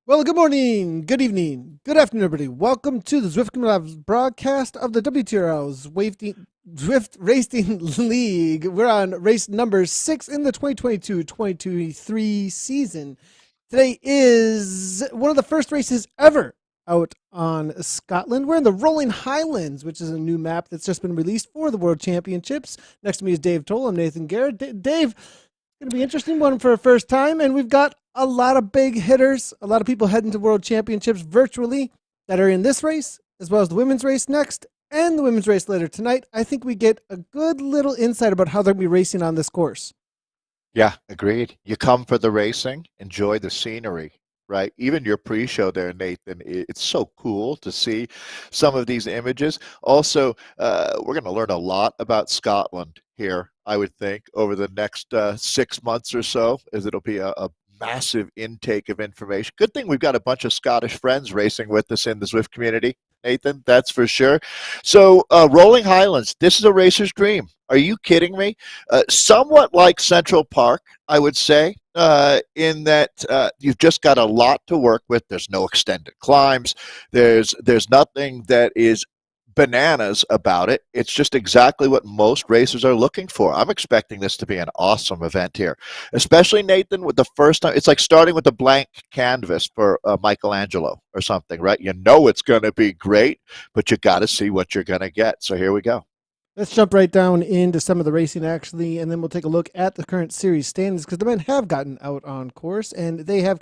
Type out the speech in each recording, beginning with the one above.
Well, good morning, good evening, good afternoon, everybody. Welcome to the Zwift Live broadcast of the WTRL Zwift Racing League. We're on race number 6 in the 2022-2023 season. Today is one of the first races ever out on Scotland. We're in the Rolling Highlands, which is a new map that's just been released for the World Championships. Next to me is Dave Towle. I'm Nathan Guerra. Dave, going to be an interesting one for a first time, and we've got a lot of big hitters, a lot of people heading to World Championships virtually that are in this race, as well as the women's race next and the women's race later tonight. I think we get a good little insight about how they'll be racing on this course. Yeah, agreed. You come for the racing, enjoy the scenery, right? Even your pre-show there, Nathan, it's so cool to see some of these images. Also, we're going to learn a lot about Scotland here, I would think, over the next 6 months or so, as it'll be a massive intake of information. Good thing we've got a bunch of Scottish friends racing with us in the Zwift community, Nathan, that's for sure. So, Rolling Highlands, this is a racer's dream. Are you kidding me? Somewhat like Central Park, I would say, in that you've just got a lot to work with. There's no extended climbs. There's nothing that is bananas about it. It's just exactly what most racers are looking for. I'm expecting this to be an awesome event here, especially Nathan with the first time. It's like starting with a blank canvas for Michelangelo or something, right? You know it's going to be great, but you got to see what you're going to get. So here we go. Let's jump right down into some of the racing, actually, and then we'll take a look at the current series standings because the men have gotten out on course and they have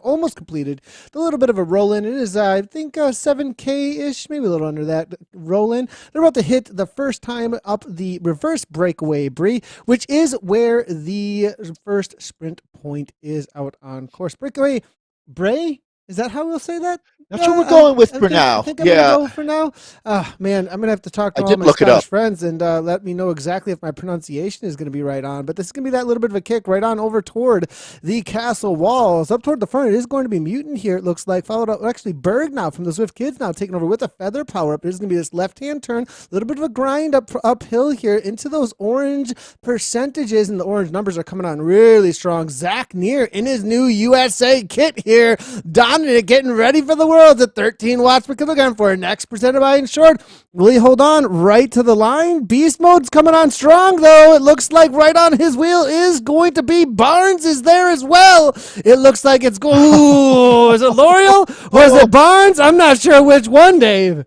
almost completed the little bit of a roll in. It is, I think, 7K ish, maybe a little under that roll in. They're about to hit the first time up the reverse breakaway, Bree, which is where the first sprint point is out on course. Breakaway, Bray? Is that how we'll say that? That's what we're going with for I now. think I'm Yeah, gonna go for now. Man, I'm gonna have to talk I to all did my look it up. Scottish friends and let me know exactly if my pronunciation is gonna be right on. But this is gonna be that little bit of a kick right on over toward the castle walls. Up toward the front, it is going to be Mutant here. It looks like followed up actually Berg now from the Swift Kids now taking over with a feather power up. There's gonna be this left hand turn, a little bit of a grind uphill here into those orange percentages, and the orange numbers are coming on really strong. Zach Neer in his new USA kit here, donning it, getting ready for the Worlds at 13 watts per kilogram for next presented by Insured. Will he hold on right to the line? Beast mode's coming on strong, though. It looks like right on his wheel is going to be Barnes is there as well. It looks like it's going. Ooh, is it L'Oreal or is it Barnes? I'm not sure which one, Dave.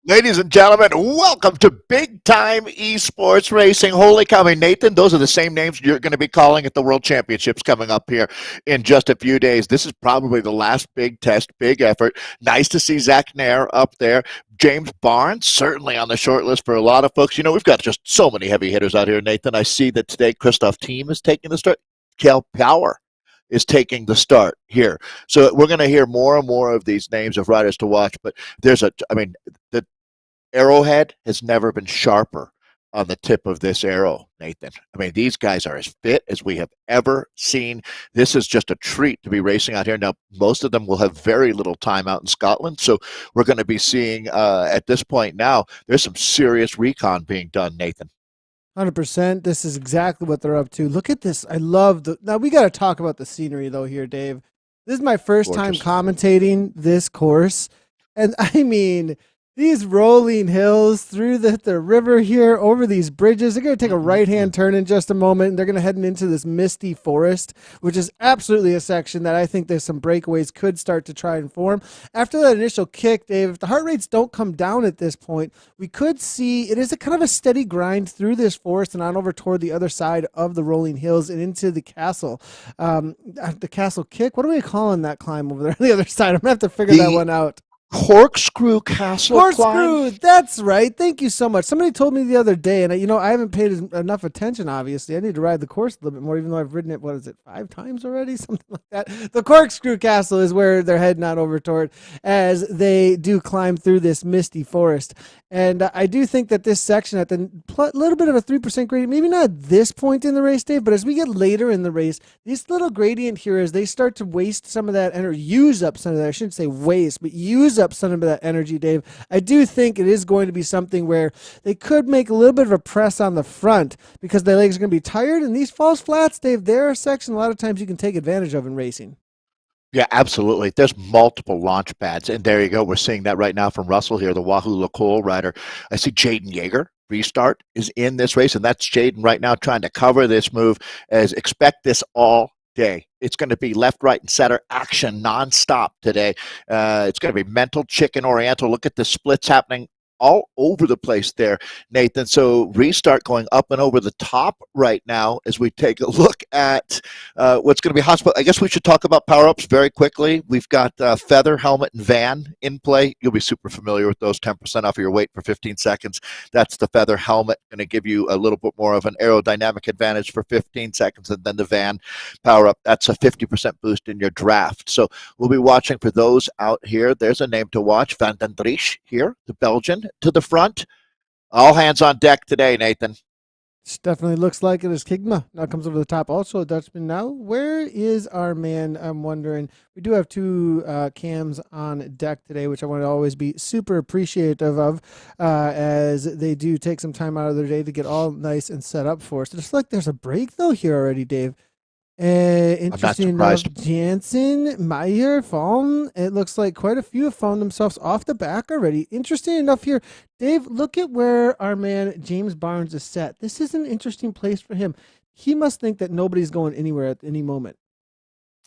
Ladies and gentlemen, welcome to Big Time Esports Racing. Holy cow, I mean, Nathan, those are the same names you're going to be calling at the World Championships coming up here in just a few days. This is probably the last big test, big effort. Nice to see Zach Nair up there. James Barnes, certainly on the short list for a lot of folks. You know, we've got just so many heavy hitters out here, Nathan. I see that today Christoph Thiem is taking the start. Kel Power is taking the start here. So we're going to hear more and more of these names of riders to watch. But the arrowhead has never been sharper on the tip of this arrow, Nathan. I mean, these guys are as fit as we have ever seen. This is just a treat to be racing out here. Now, most of them will have very little time out in Scotland, so we're going to be seeing, at this point now, there's some serious recon being done, Nathan. 100%. This is exactly what they're up to. Look at this. I love the. Now, we got to talk about the scenery, though, here, Dave. This is my first time Gorgeous. commentating this course. And I mean, these rolling hills through the river here over these bridges. They're going to take a right hand turn in just a moment. And they're going to head into this misty forest, which is absolutely a section that I think there's some breakaways could start to try and form. After that initial kick, Dave, if the heart rates don't come down at this point, we could see it is a kind of a steady grind through this forest and on over toward the other side of the rolling hills and into the castle. The castle kick. What are we calling that climb over there on the other side? I'm going to have to figure that The one out. Corkscrew Castle Corkscrew, climb. that's right. Thank you so much. Somebody told me the other day, and I haven't paid enough attention. Obviously, I need to ride the course a little bit more, even though I've ridden it. What is it, 5 times already? Something like that. The Corkscrew Castle is where they're heading on over toward as they do climb through this misty forest. And I do think that this section at the little bit of a 3% gradient, maybe not at this point in the race, Dave, but as we get later in the race, this little gradient here, as they start to waste some of that energy, use up some of that. I shouldn't say waste, but use up some of that energy, Dave. I do think it is going to be something where they could make a little bit of a press on the front because their legs are going to be tired. And these false flats, Dave, they're a section a lot of times you can take advantage of in racing. Yeah, absolutely. There's multiple launch pads, and there you go. We're seeing that right now from Russell here, the Wahoo Lacole rider. I see Jaden Yeager restart is in this race, and that's Jaden right now trying to cover this move. As expect this all day. It's going to be left, right, and center action nonstop today. It's going to be mental, chicken, oriental. Look at the splits happening all over the place there, Nathan. So restart going up and over the top right now as we take a look at what's going to be hospital. I guess we should talk about power ups very quickly. We've got Feather, Helmet, and Van in play. You'll be super familiar with those. 10% off of your weight for 15 seconds. That's the Feather helmet, going to give you a little bit more of an aerodynamic advantage for 15 seconds. And then the Van power up, that's a 50% boost in your draft. So we'll be watching for those out here. There's a name to watch. Van den Driesch here, the Belgian, to the front. All hands on deck today, Nathan. This definitely looks like it is Kigma. Now comes over the top. Also, a Dutchman now. Where is our man? I'm wondering. We do have two cams on deck today, which I want to always be super appreciative of, as they do take some time out of their day to get all nice and set up for us. Just like there's a break, though, here already, Dave. I'm not Interesting enough, surprised. Jansen, Meyer, Fallen. It looks like quite a few have found themselves off the back already. Interesting enough here, Dave. Look at where our man James Barnes is set. This is an interesting place for him. He must think that nobody's going anywhere at any moment.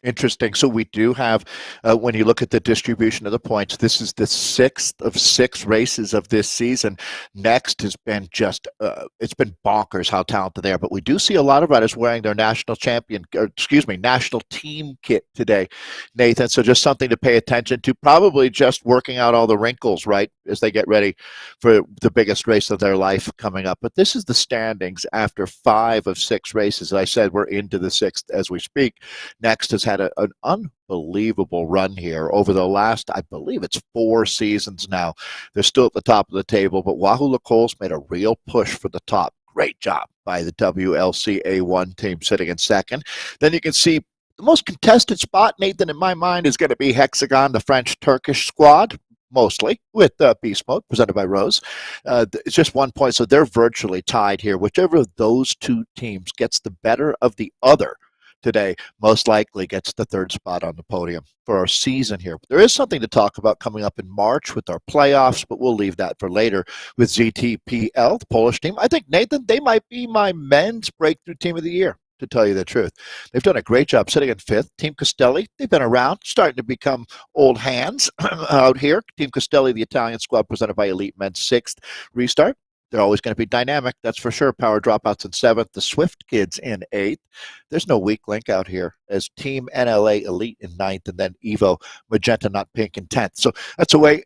Interesting. So we do have, when you look at the distribution of the points, this is the sixth of six races of this season. Next has been just, it's been bonkers how talented they are. But we do see a lot of riders wearing their national champion, or excuse me, national team kit today, Nathan. So just something to pay attention to. Probably just working out all the wrinkles, right, as they get ready for the biggest race of their life coming up. But this is the standings after 5 of 6 races. As I said, we're into the sixth as we speak. Next has had an unbelievable run here over the last, I believe it's 4 seasons now. They're still at the top of the table, but Wahoo Lacole's made a real push for the top. Great job by the WLCA1 team sitting in second. Then you can see the most contested spot, Nathan, in my mind, is going to be Hexagon, the French-Turkish squad, mostly with Beast Mode presented by Rose. It's just 1 point, so they're virtually tied here. Whichever of those two teams gets the better of the other today most likely gets the third spot on the podium for our season here. There is something to talk about coming up in March with our playoffs, but we'll leave that for later with ZTPL, the Polish team. I think, Nathan, they might be my men's breakthrough team of the year, to tell you the truth. They've done a great job sitting in fifth. Team Castelli, they've been around, starting to become old hands out here. Team Castelli, the Italian squad presented by Elite Men's sixth restart. They're always going to be dynamic, that's for sure. Power dropouts in seventh, the Zwift kids in eighth. There's no weak link out here as Team NLA Elite in ninth, and then Evo Magenta Not Pink in 10th. So that's the way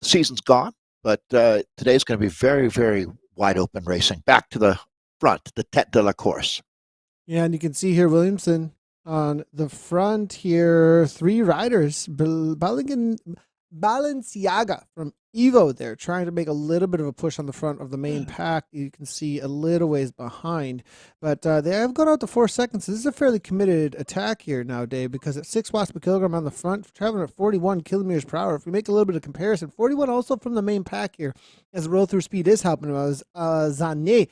the season's gone, but today's going to be very, very wide open racing. Back to the front, the tête de la course. Yeah, and you can see here Williamson on the front here. 3 riders. Balenciaga from Evo there, trying to make a little bit of a push on the front of the main pack. You can see a little ways behind, but they have gone out to 4 seconds. This is a fairly committed attack here now, Dave, because at 6 watts per kilogram on the front, traveling at 41 kilometers per hour. If we make a little bit of comparison, 41 also from the main pack here, as the roll through speed is helping us. Zane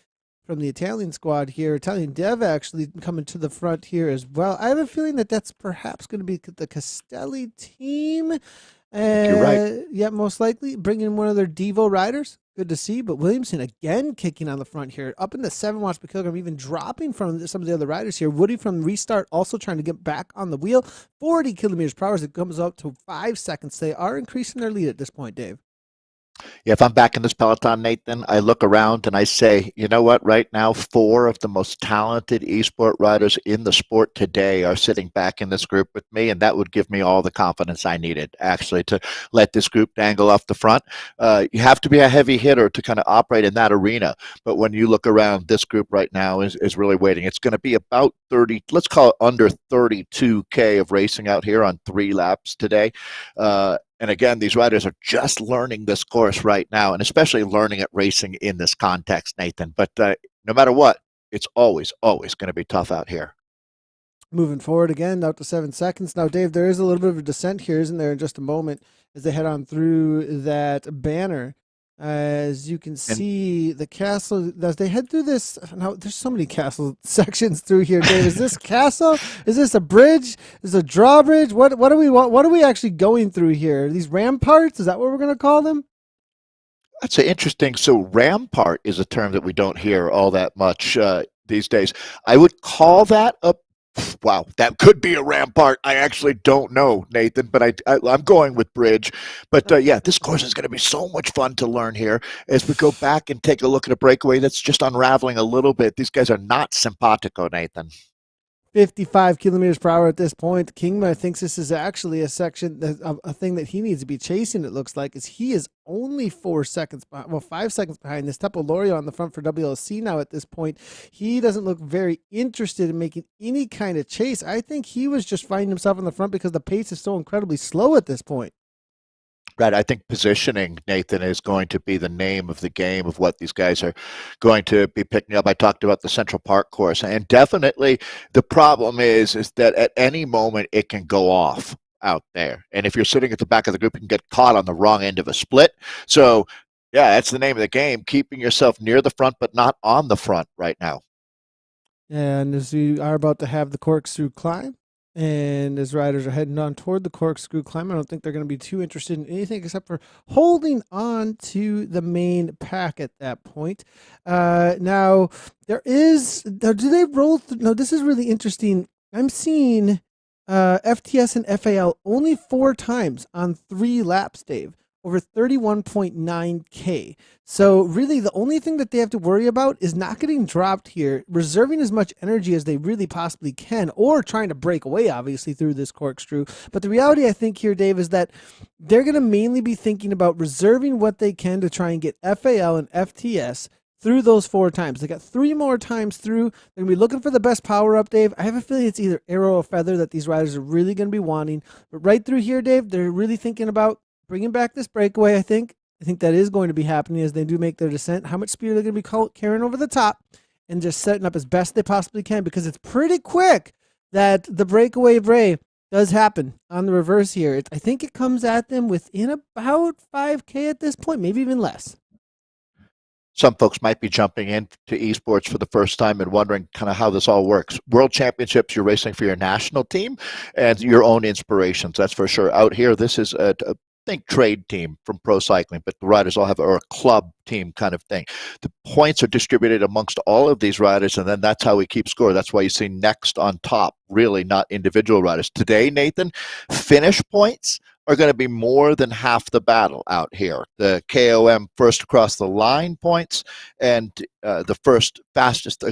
from the Italian squad here, Italian Dev actually coming to the front here as well. I have a feeling that that's perhaps going to be the Castelli team. You're right. Yeah, most likely bringing in one of their Devo riders. Good to see. But Williamson again kicking on the front here, up in the 7 watts per kilogram, even dropping from some of the other riders here. Woody from Restart also trying to get back on the wheel. 40 kilometers per hour as it comes up to 5 seconds. They are increasing their lead at this point, Dave. Yeah, if I'm back in this peloton, Nathan, I look around and I say, you know what? Right now, 4 of the most talented esport riders in the sport today are sitting back in this group with me, and that would give me all the confidence I needed, actually, to let this group dangle off the front. You have to be a heavy hitter to kind of operate in that arena, but when you look around, this group right now is really waiting. It's going to be about 30, let's call it under 32K of racing out here on 3 laps today. And again, these riders are just learning this course right now, and especially learning it racing in this context, Nathan. But no matter what, it's always, always going to be tough out here. Moving forward again, out to 7 seconds. Now, Dave, there is a little bit of a descent here, isn't there, in just a moment as they head on through that banner. As you can And see, the castle, as they head through this, now there's so many castle sections through here, Dave. Is this castle? Is this a bridge? Is this a drawbridge? What are we what are we actually going through here? These ramparts? Is that what we're gonna call them? that's an interesting. So, rampart is a term that we don't hear all that much these days. I would call that a wow. That could be a rampart. I actually don't know, Nathan, but I'm going with bridge. But yeah, this course is going to be so much fun to learn here as we go back and take a look at a breakaway that's just unraveling a little bit. These guys are not simpatico, Nathan. 55 kilometers per hour at this point. Kingma thinks this is actually a section, a thing that he needs to be chasing. It looks like, is he is only 4 seconds behind, well, 5 seconds behind this Tepolorio on the front for WLC now. At this point, he doesn't look very interested in making any kind of chase. I think he was just finding himself in the front because the pace is so incredibly slow at this point. Right. I think positioning, Nathan, is going to be the name of the game of what these guys are going to be picking up. I talked about the Central Park course, and definitely the problem is that at any moment it can go off out there. And if you're sitting at the back of the group, you can get caught on the wrong end of a split. So, yeah, that's the name of the game, keeping yourself near the front, but not on the front right now. And as we are about to have the corkscrew climb, and as riders are heading on toward the corkscrew climb, I don't think they're going to be too interested in anything except for holding on to the main pack at that point. Now, do they roll? No, this is really interesting. I'm seeing FTS and FAL only 4 times on 3 laps, Dave, over 31.9K. So really the only thing that they have to worry about is not getting dropped here, reserving as much energy as they really possibly can, or trying to break away, obviously, through this corkscrew. But the reality, I think, here, Dave, is that they're going to mainly be thinking about reserving what they can to try and get FAL and FTS through those 4 times. They got 3 more times through. They're going to be looking for the best power up, Dave. I have a feeling it's either arrow or feather that these riders are really going to be wanting. But right through here, Dave, they're really thinking about bringing back this breakaway. I think that is going to be happening as they do make their descent. How much speed are they going to be carrying over the top and just setting up as best they possibly can, because it's pretty quick that the breakaway Bray does happen on the reverse here. I think it comes at them within about 5K at this point, maybe even less. Some folks might be jumping into esports for the first time and wondering kind of how this all works. World Championships, you're racing for your national team and your own inspirations, that's for sure. Out here, this is a think trade team from pro cycling, but the riders all have a club team kind of thing. The points are distributed amongst all of these riders, and then that's how we keep score. That's why you see next on top, really not individual riders. Today, Nathan, finish points are going to be more than half the battle out here. The KOM first across the line points and the first fastest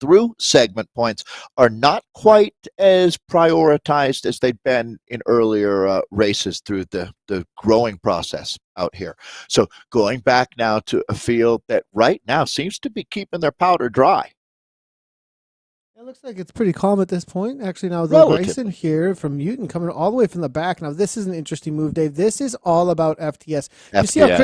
through segment points are not quite as prioritized as they'd been in earlier races through the growing process out here. So going back now to a field that right now seems to be keeping their powder dry. It looks like it's pretty calm at this point. Actually, now the Relatively. Bryson here from Mutant coming all the way from the back. Now, this is an interesting move, Dave. This is all about FTS. You see how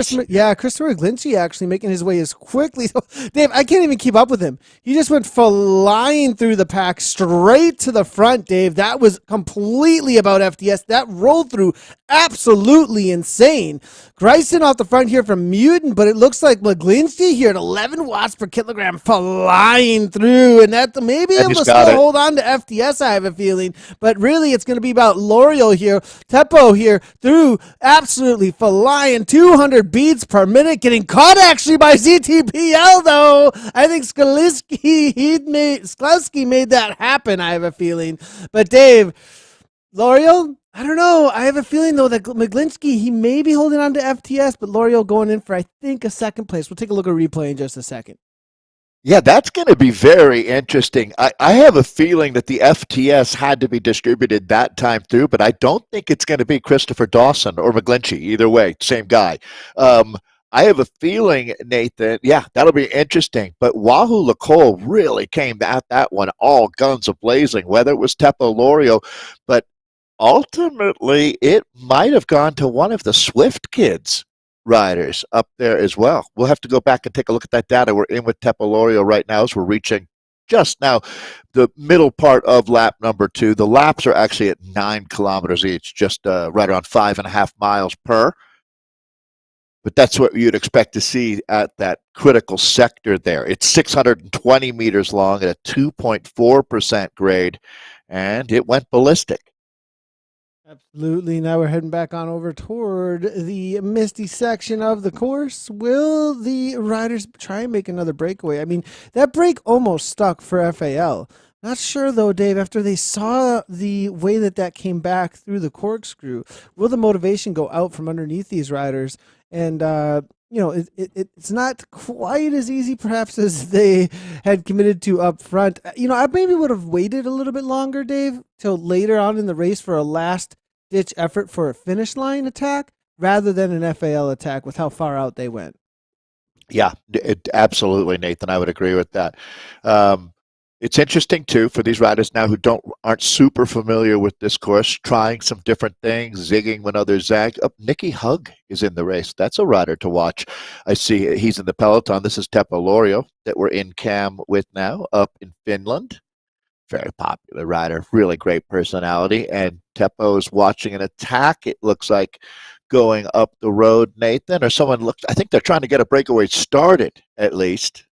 Christopher Glinchy actually making his way as quickly. So, Dave, I can't even keep up with him. He just went flying through the pack straight to the front, Dave. That was completely about FTS. That rolled through absolutely insane. Bryson off the front here from Mutant, but it looks like Glinchy here at 11 watts per kilogram flying through, and that maybe able to still hold on to FTS, I have a feeling. But really, it's going to be about L'Oreal here, Teppo here, through absolutely flying 200 beats per minute, getting caught actually by ZTPL, though. I think Skalski made that happen, I have a feeling. But Dave, L'Oreal, I don't know. I have a feeling, though, that McGlinski, he may be holding on to FTS, but L'Oreal going in for, I think, a second place. We'll take a look at replay in just a second. Yeah, that's going to be very interesting. I have a feeling that the FTS had to be distributed that time through, but I don't think it's going to be Christopher Dawson or McGlinchey. Either way, same guy. I have a feeling, Nathan, yeah, that'll be interesting. But Wahoo Lacole really came at that one all guns a-blazing, whether it was Teppo L'Oreal, but ultimately it might have gone to one of the Zwift kids riders up there as well. We'll have to go back and take a look at that data. We're in with Tepolorio right now as we're reaching just now the middle part of lap number 2. The laps are actually at 9 kilometers each, just right around 5.5 miles per. but that's what you'd expect to see at that critical sector there. It's 620 meters long at a 2.4% grade, and it went ballistic. Absolutely. Now we're heading back on over toward the misty section of the course. Will the riders try and make another breakaway? I mean, that break almost stuck for FAL. Not sure though, Dave, after they saw the way that came back through the corkscrew, will the motivation go out from underneath these riders? And, it's not quite as easy perhaps as they had committed to up front. I maybe would have waited a little bit longer, Dave, till later on in the race for a last ditch effort for a finish line attack rather than an FAL attack with how far out they went. Yeah, absolutely, Nathan. I would agree with that. It's interesting too for these riders now who aren't super familiar with this course, trying some different things, zigging when others zag. Nicky Hug is in the race. That's a rider to watch. I see he's in the peloton. This is Teppo Lorio that we're in cam with now up in Finland. Very popular rider, really great personality. And Teppo's watching an attack, it looks like, going up the road, Nathan, or someone looked. I think they're trying to get a breakaway started, at least.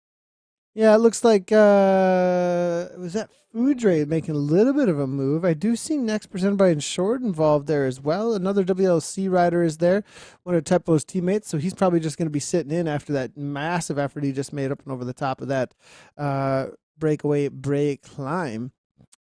Yeah, it looks like was that Foudre making a little bit of a move. I do see Next presented by Insured involved there as well. Another WLC rider is there, one of Teppo's teammates, so he's probably just going to be sitting in after that massive effort he just made up and over the top of that breakaway break climb.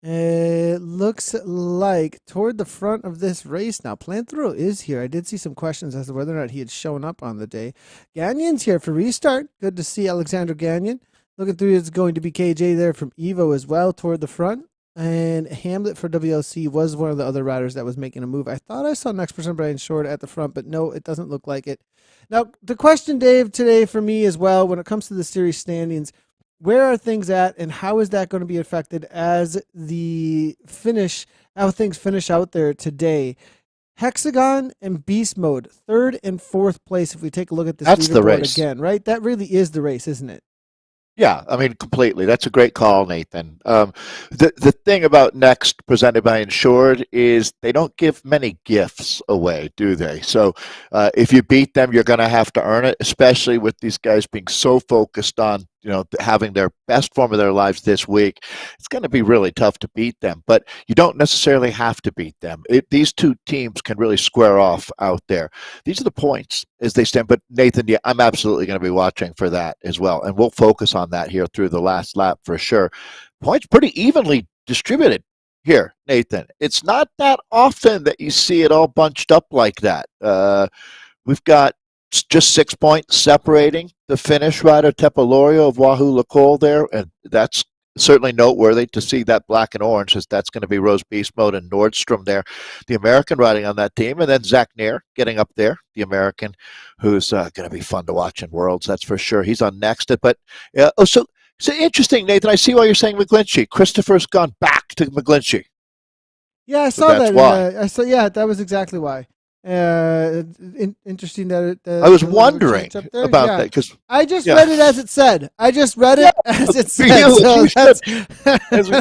It looks like toward the front of this race now. Planthrow is here. I did see some questions as to whether or not he had shown up on the day. Gagnon's here for restart. Good to see Alexander Gagnon. Looking through, it's going to be KJ there from Evo as well toward the front. And Hamlet for WLC was one of the other riders that was making a move. I thought I saw Next Person Brian Short at the front, but no, it doesn't look like it. Now, the question, Dave, today for me as well, when it comes to the series standings, where are things at and how is that going to be affected as the finish, how things finish out there today? Hexagon and Beast Mode, third and fourth place if we take a look at this That's the leaderboard race again, right? That really is the race, isn't it? Yeah, I mean, completely. That's a great call, Nathan. The thing about Next presented by Insured is they don't give many gifts away, do they? So if you beat them, you're going to have to earn it, especially with these guys being so focused on having their best form of their lives this week. It's going to be really tough to beat them, but you don't necessarily have to beat them. These two teams can really square off out there. These are the points as they stand. But Nathan, yeah, I'm absolutely going to be watching for that as well, and we'll focus on that here through the last lap for sure. Points pretty evenly distributed here, Nathan. It's not that often that you see it all bunched up like that. We've got just 6 points separating the Finnish rider Tepalorio of Wahoo Lacole there, and that's certainly noteworthy to see that black and orange, as that's going to be Rose Beast Mode and Nordstrom there, the American riding on that team, and then Zach Nair getting up there, the American, who's going to be fun to watch in Worlds, that's for sure. He's on next, but so interesting, Nathan. I see why you're saying McGlinchey. Christopher's gone back to McGlinchey. Yeah, I saw that. Yeah, that was exactly why. Interesting that I was wondering about that because I just read it as it said. As it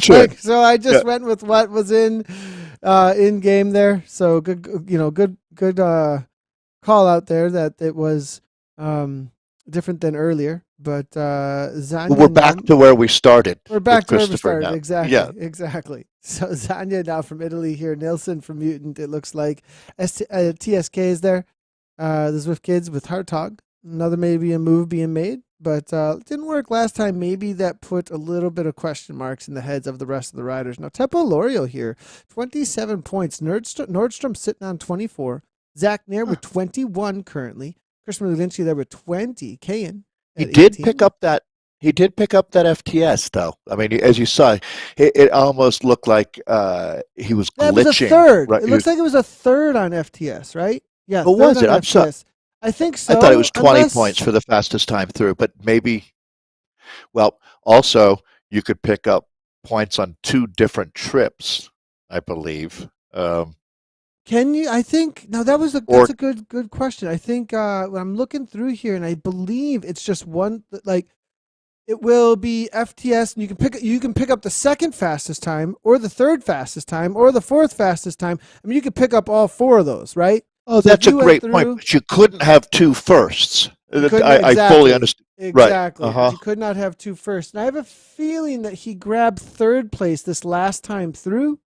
said. So I just went with what was in game there. So good call out there that it was different than earlier. But Zanya, we're back to where we started. We're back to where we started. Now. Exactly. So Zanya now from Italy here. Nilsson from Mutant. It looks like TSK is there. The Zwift kids with Hartog. Another maybe a move being made, but it didn't work last time. Maybe that put a little bit of question marks in the heads of the rest of the riders. Now Teppo Lorio here, 27 points. Nordstrom sitting on 24. Zach Nair with 21 currently. Christian McGlinchey there with 20. Kayan. He did pick up that FTS, though. I mean, as you saw, it almost looked like he was glitching. It was a third. Right? It looks like it was a third on FTS, right? Yeah. What was it? I'm sorry. I think so. I thought it was 20 points for the fastest time through, but maybe. Well, also you could pick up points on 2 different trips, I believe. Can you? I think no. That's a good question. I think when I'm looking through here, and I believe it's just one. Like it will be FTS, and you can pick up the second fastest time, or the third fastest time, or the fourth fastest time. I mean, you can pick up all 4 of those, right? Oh, So if that's a you went great point. through, But you couldn't have two firsts. you couldn't I fully exactly, understand. Right. exactly, but Uh-huh. you could not have two firsts. And I have a feeling that he grabbed third place this last time through.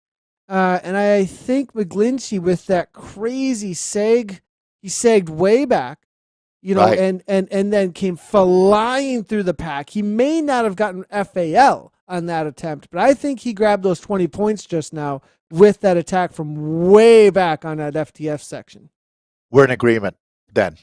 And I think McGlinchey with that crazy seg, he sagged way back, Right. and then came flying through the pack. He may not have gotten FAL on that attempt, but I think he grabbed those 20 points just now with that attack from way back on that FTF section. We're in agreement then.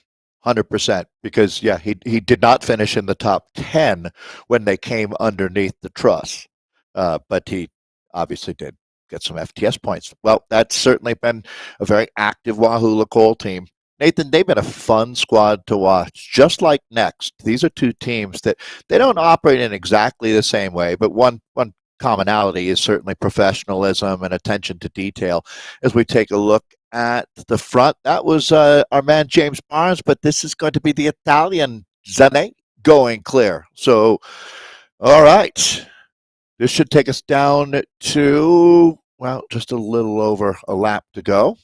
100%, because yeah, he did not finish in the top 10 when they came underneath the truss, but he obviously did get some FTS points. Well, that's certainly been a very active Wahoo Coal team. Nathan, they've been a fun squad to watch. Just like Next, these are two teams that they don't operate in exactly the same way, but one commonality is certainly professionalism and attention to detail. As we take a look at the front, that was our man James Barnes, but this is going to be the Italian Zane going clear. So, all right, this should take us down to, well, just a little over a lap to go.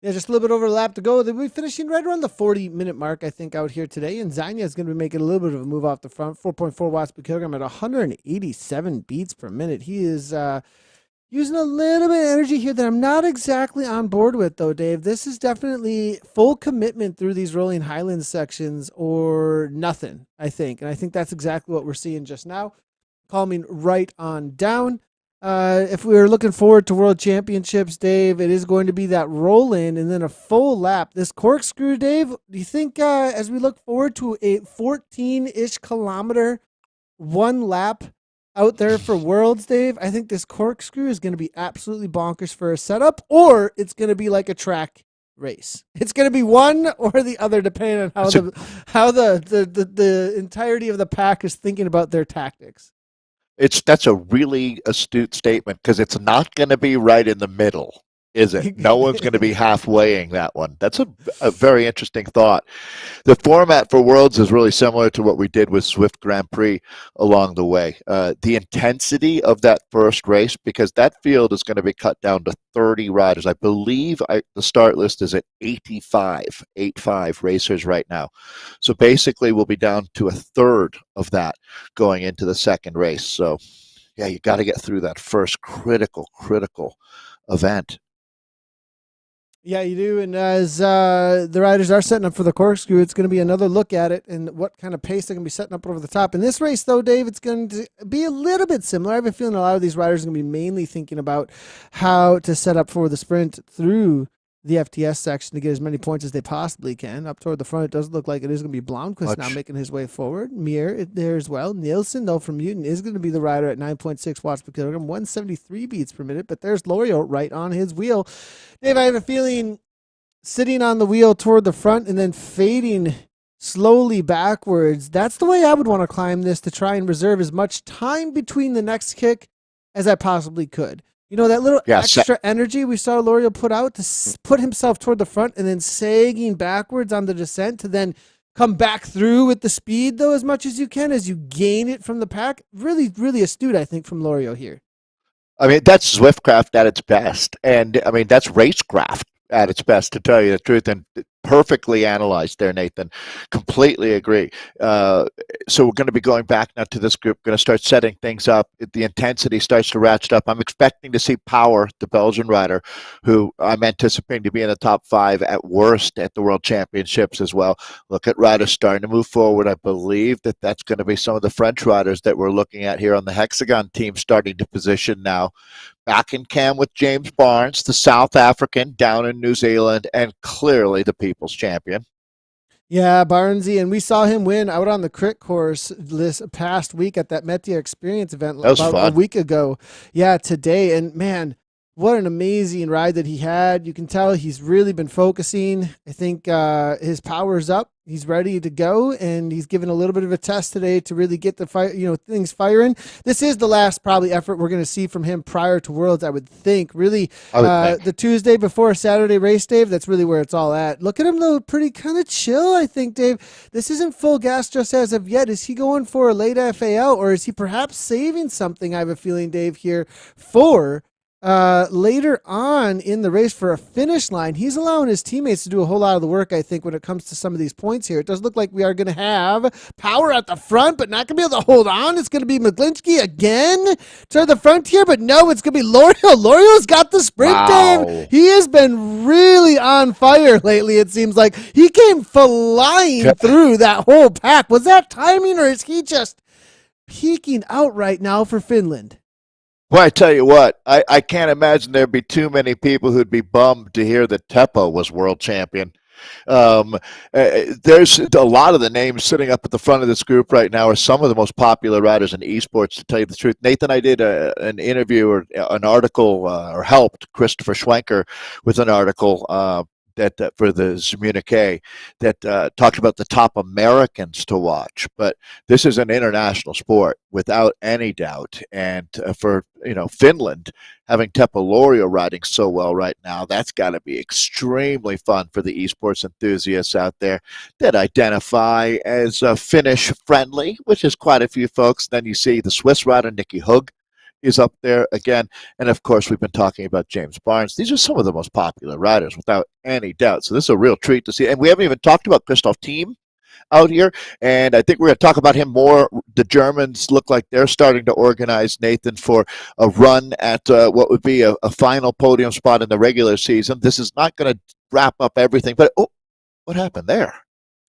Yeah, just a little bit over a lap to go. They'll be finishing right around the 40-minute mark, I think, out here today. And Zanya is going to be making a little bit of a move off the front, 4.4 watts per kilogram at 187 beats per minute. He is using a little bit of energy here that I'm not exactly on board with, though, Dave. This is definitely full commitment through these rolling highland sections or nothing, I think. And I think that's exactly what we're seeing just now. Calming right on down. If we were looking forward to World Championships, Dave, it is going to be that roll in and then a full lap. This corkscrew, Dave, do you think as we look forward to a 14-ish kilometer one lap out there for Worlds, Dave, I think this corkscrew is going to be absolutely bonkers for a setup, or it's going to be like a track race. It's going to be one or the other, depending on how the entirety of the pack is thinking about their tactics. That's a really astute statement, because it's not going to be right in the middle, is it? No one's going to be halfwaying that one. That's a very interesting thought. The format for Worlds is really similar to what we did with Zwift Grand Prix along the way. The intensity of that first race, because that field is going to be cut down to 30 riders. I believe the start list is at 85 racers right now. So basically, we'll be down to a third of that going into the second race. So, yeah, you got to get through that first critical event. Yeah, you do. And as the riders are setting up for the corkscrew, it's going to be another look at it and what kind of pace they're going to be setting up over the top. In this race, though, Dave, it's going to be a little bit similar. I have a feeling a lot of these riders are going to be mainly thinking about how to set up for the sprint through the FTS section to get as many points as they possibly can. Up toward the front, it does look like it is going to be Blomqvist now making his way forward. Mir there as well. Nielsen, though, from Mutant is going to be the rider at 9.6 watts per kilogram, 173 beats per minute. But there's Lorio right on his wheel. Dave, I have a feeling sitting on the wheel toward the front and then fading slowly backwards. That's the way I would want to climb this, to try and reserve as much time between the next kick as I possibly could. You know, that little extra energy we saw Lorio put out to put himself toward the front and then sagging backwards on the descent to then come back through with the speed, though, as much as you can as you gain it from the pack. Really, really astute, I think, from Lorio here. I mean, that's Zwiftcraft at its best. And, I mean, that's racecraft at its best, to tell you the truth. And perfectly analyzed there, Nathan. Completely agree. So we're going to be going back now to this group, going to start setting things up. The intensity starts to ratchet up. I'm expecting to see Power, the Belgian rider, who I'm anticipating to be in the top 5 at worst at the World Championships as well. Look at riders starting to move forward. I believe that that's going to be some of the French riders that we're looking at here on the Hexagon team starting to position now. Back in cam with James Barnes, the South African down in New Zealand, and clearly the people's champion. Yeah, Barnesy, and we saw him win out on the crit course this past week at that Metier Experience event about a week ago. Yeah, today. And man, what an amazing ride that he had. You can tell he's really been focusing. I think his power's up. He's ready to go, and he's given a little bit of a test today to really get the things firing. This is the last probably effort we're going to see from him prior to Worlds, I would think. Really, the Tuesday before Saturday race, Dave, that's really where it's all at. Look at him, though, pretty kind of chill, I think, Dave. This isn't full gas just as of yet. Is he going for a late FAL, or is he perhaps saving something, I have a feeling, Dave, here for later on in the race for a finish line, he's allowing his teammates to do a whole lot of the work, I think, when it comes to some of these points here. It does look like we are going to have Power at the front, but not going to be able to hold on. It's going to be McGlinchey again to the front here, but no, it's going to be L'Oreal. L'Oreal's got the sprint, Wow. Dave. He has been really on fire lately, it seems like. He came flying through that whole pack. Was that timing, or is he just peeking out right now for Finland? Well, I tell you what, I can't imagine there'd be too many people who'd be bummed to hear that Teppo was world champion. There's a lot of the names sitting up at the front of this group right now are some of the most popular riders in esports, to tell you the truth. Nathan, I did an interview or an article or helped Christopher Schwenker with an article that for the Zwift that talked about the top Americans to watch. But this is an international sport without any doubt. And for Finland having Teppo L'Oreal riding so well right now, that's got to be extremely fun for the esports enthusiasts out there that identify as Finnish friendly, which is quite a few folks. Then you see the Swiss rider Nicky Hug is up there again. And of course, we've been talking about James Barnes. These are some of the most popular riders without any doubt. So this is a real treat to see. And we haven't even talked about Christoph Thiem out here. And I think we're going to talk about him more. The Germans look like they're starting to organize, Nathan, for a run at what would be a final podium spot in the regular season. This is not going to wrap up everything. But, what happened there?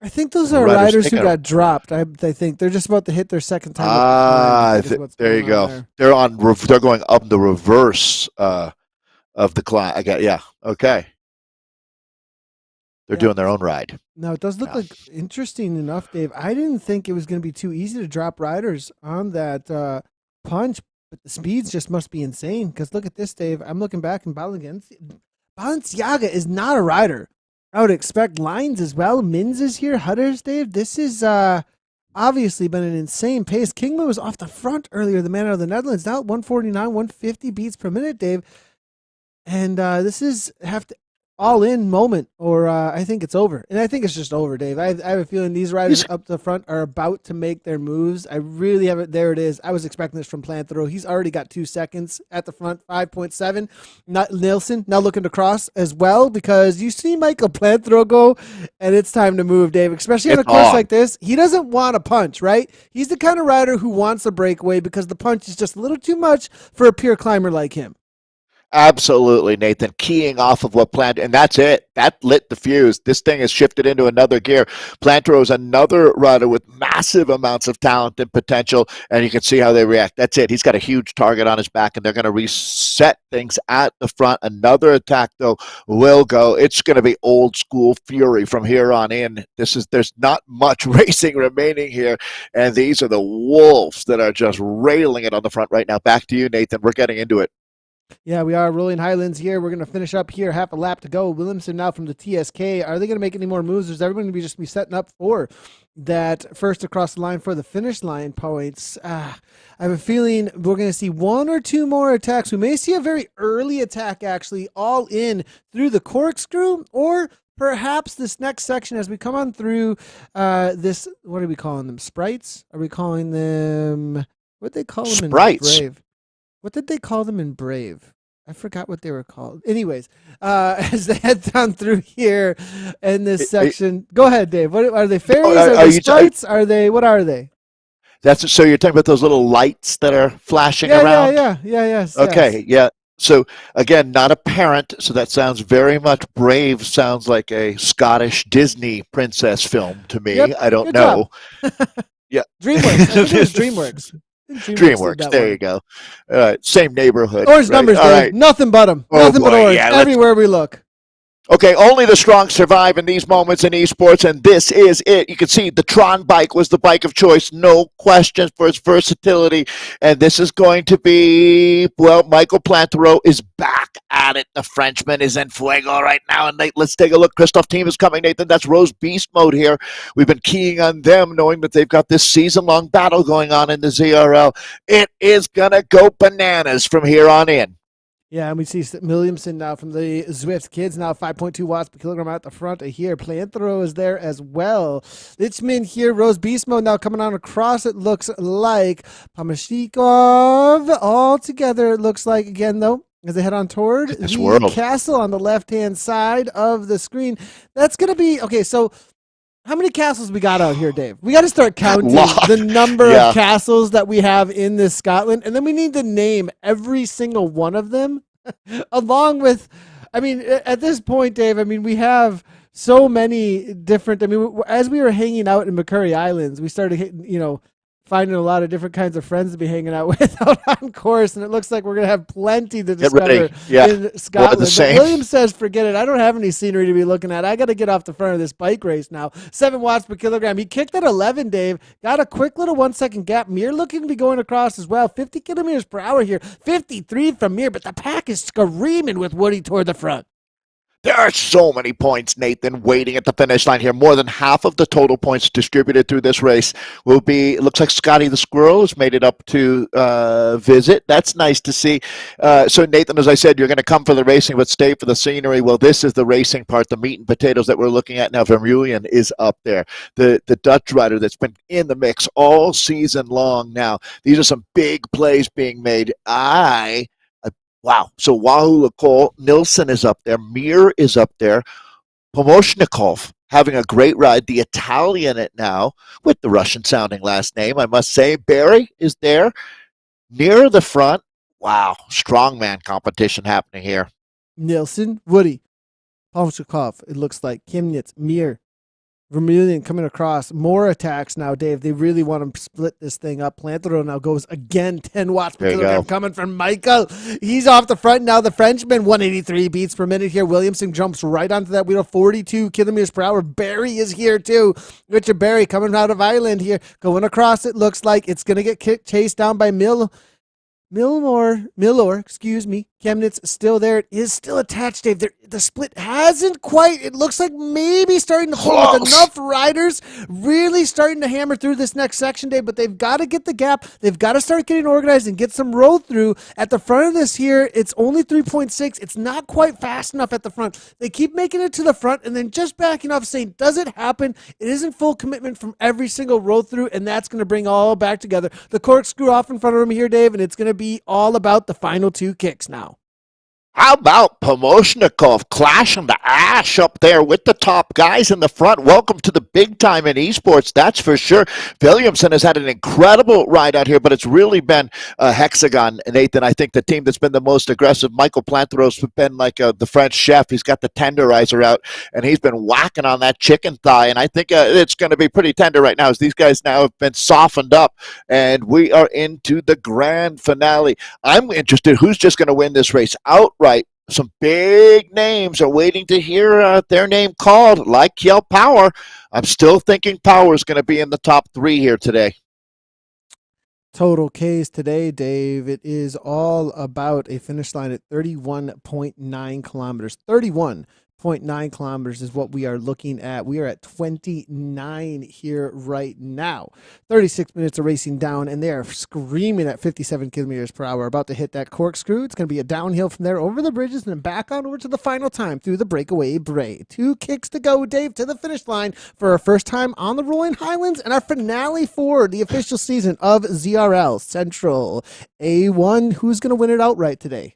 I think those are riders who got dropped. I think they're just about to hit their second time. There you go. There. They're going up the reverse of the climb. Okay. They're doing their own ride. Now, it does look like, interesting enough, Dave, I didn't think it was going to be too easy to drop riders on that punch, but the speeds just must be insane. Because look at this, Dave. I'm looking back and Balenciaga is not a rider I would expect. Lines as well. Mins is here. Hutters, Dave. This is obviously been an insane pace. Kingman was off the front earlier, the man out of the Netherlands. Now 149, 150 beats per minute, Dave. And this is all in moment, or I think it's over. And I think it's just over, Dave. I have a feeling these riders up the front are about to make their moves. I really have it. There it is. I was expecting this from Planthero. He's already got 2 seconds at the front, 5.7. Not Nilsson now looking to cross as well, because you see Michael Planthero go, and it's time to move, Dave, especially on a course like this. He doesn't want a punch, right? He's the kind of rider who wants a breakaway because the punch is just a little too much for a pure climber like him. Absolutely, Nathan. Keying off of what Planter, and that's it. That lit the fuse. This thing has shifted into another gear. Plantero is another rider with massive amounts of talent and potential, and you can see how they react. That's it. He's got a huge target on his back, and they're going to reset things at the front. Another attack, though, will go. It's going to be old school fury from here on in. There's not much racing remaining here, and these are the wolves that are just railing it on the front right now. Back to you, Nathan. We're getting into it. Yeah, we are rolling Highlands here. We're going to finish up here. Half a lap to go. Williamson now from the TSK. Are they going to make any more moves? Or is everyone going to just be setting up for that first across the line for the finish line points? I have a feeling we're going to see 1 or 2 more attacks. We may see a very early attack, actually, all in through the corkscrew, or perhaps this next section as we come on through this. What are we calling them? Sprites? Are we calling them? What they call them Sprites. in Brave? What did they call them in Brave? I forgot what they were called. Anyways, as they head down through here in this section, go ahead, Dave. What are they? Fairies? Are they sprites? Are they? What are they? So you're talking about those little lights that are flashing around? Yes. Okay, yeah. So again, not apparent. So that sounds very much Brave. Sounds like a Scottish Disney princess film to me. Yep, I don't know. Yeah, DreamWorks. I think it was DreamWorks. DreamWorks. There you go. Same neighborhood. Orange numbers, Dave. Right. Nothing but them. Nothing but orange. Yeah, everywhere we look. Okay, only the strong survive in these moments in esports, and this is it. You can see the Tron bike was the bike of choice, no question, for its versatility, and this is going to be, well, Michael Plantero is back at it. The Frenchman is in fuego right now, and let's take a look. Christoph Thiem is coming, Nathan. That's Rose Beast mode here. We've been keying on them, knowing that they've got this season-long battle going on in the ZRL. It is going to go bananas from here on in. Yeah, and we see Williamson now from the Zwift kids, now 5.2 watts per kilogram at the front of here. Planthero is there as well. Lichman here, Rose Beast mode now coming on across, it looks like. Pamashnikov all together, it looks like, again, though. as they head on toward This the world. castle on the left-hand side of the screen. That's going to be, okay, so how many castles we got out here, Dave? We got to start counting the Lot. number of Yeah. castles that we have in this Scotland, and then we need to name every single one of them, along with, I mean, at this point, Dave, I mean, we have so many different, I mean, as we were hanging out in McCurry Islands, we started hitting, finding a lot of different kinds of friends to be hanging out with out on course, and it looks like we're going to have plenty to Get discover ready. Yeah. in More of the Scotland. But same. William says, forget it. I don't have any scenery to be looking at. I got to get off the front of this bike race now. 7 watts per kilogram. He kicked at 11, Dave. Got a quick little 1 second gap. Mir looking to be going across as well. 50 kilometers per hour here. 53 from Mir, but the pack is screaming with Woody toward the front. There are so many points, Nathan, waiting at the finish line here. More than half of the total points distributed through this race will be, it looks like Scotty the Squirrel has made it up to visit. That's nice to see. So, Nathan, as I said, you're going to come for the racing but stay for the scenery. Well, this is the racing part, the meat and potatoes that we're looking at now. Vermeulen is up there. The Dutch rider that's been in the mix all season long now. These are some big plays being made. Wow. So Wahoo Cole, Nilsson is up there. Mir is up there. Pomoshnikov having a great ride. The Italian it now with the Russian sounding last name, I must say. Barry is there near the front. Wow. Strongman competition happening here. Nilsson, Woody, Pomchikov, it looks like, Kimnitz, Mir, Vermeulen coming across. More attacks now, Dave. They really want to split this thing up. Plantero now goes again. 10 watts per kilogram coming from Michael. He's off the front now. The Frenchman, 183 beats per minute here. Williamson jumps right onto that wheel, 42 kilometers per hour. Barry is here too. Richard Barry coming out of Ireland here. Going across, it looks like it's going to get chased down by Millor, excuse me. Chemnitz still there. It is still attached, Dave. The split hasn't quite. It looks like maybe starting to pull with enough riders really starting to hammer through this next section, Dave, but they've got to get the gap. They've got to start getting organized and get some roll through. At the front of this here, it's only 3.6. It's not quite fast enough at the front. They keep making it to the front and then just backing off saying, does it happen? It isn't full commitment from every single roll through, and that's going to bring all back together. The corkscrew off in front of him here, Dave, and it's going to be all about the final 2 kicks now. How about Pomoshnikov clashing the ash up there with the top guys in the front? Welcome to the big time in esports, that's for sure. Williamson has had an incredible ride out here, but it's really been a hexagon, Nathan. I think the team that's been the most aggressive, Michael Plantero's been like the French chef. He's got the tenderizer out, and he's been whacking on that chicken thigh, and I think it's going to be pretty tender right now as these guys now have been softened up, and we are into the grand finale. I'm interested who's just going to win this race outright. Some big names are waiting to hear their name called, like Kjell Power. I'm still thinking Power is going to be in the top 3 here today. Total Ks today, Dave. It is all about a finish line at 31.9 kilometers. 31.9 kilometers is what we are looking at. We are at 29 here right now. 36 minutes of racing down, and they are screaming at 57 kilometers per hour, about to hit that corkscrew. It's going to be a downhill from there over the bridges and then back on over to the final time through the breakaway bray. 2 kicks to go, Dave, to the finish line for our first time on the Rolling Highlands and our finale for the official season of ZRL Central A1. Who's going to win it outright today?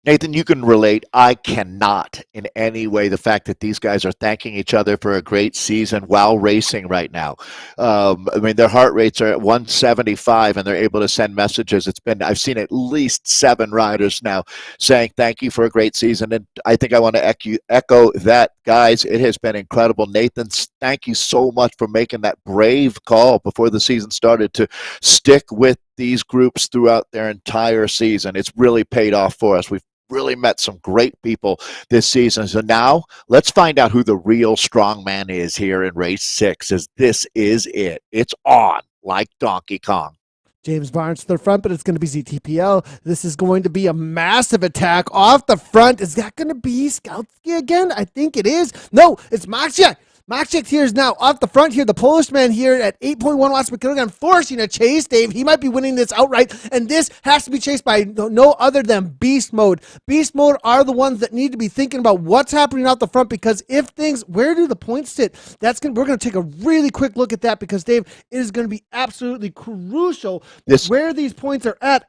Nathan, you can relate. I cannot in any way the fact that these guys are thanking each other for a great season while racing right now. I mean, their heart rates are at 175 and they're able to send messages. I've seen at least 7 riders now saying thank you for a great season. And I think I want to echo that, guys. It has been incredible. Nathan, thank you so much for making that brave call before the season started to stick with these groups throughout their entire season. It's really paid off for us. We've really met some great people this season. So now let's find out who the real strongman is here in race 6, as this is it. It's on like Donkey Kong. James Barnes to the front, but it's going to be ZTPL. This is going to be a massive attack off the front. Is that going to be Skoutsky again? I think it is. No, it's Maxiak. Maciek here is now off the front here. The Polish man here at 8.1 watts per kilogram forcing a chase, Dave. He might be winning this outright, and this has to be chased by no other than Beast Mode. Beast Mode are the ones that need to be thinking about what's happening out the front, because if things, where do the points sit? We're going to take a really quick look at that, because, Dave, it is going to be absolutely crucial where these points are at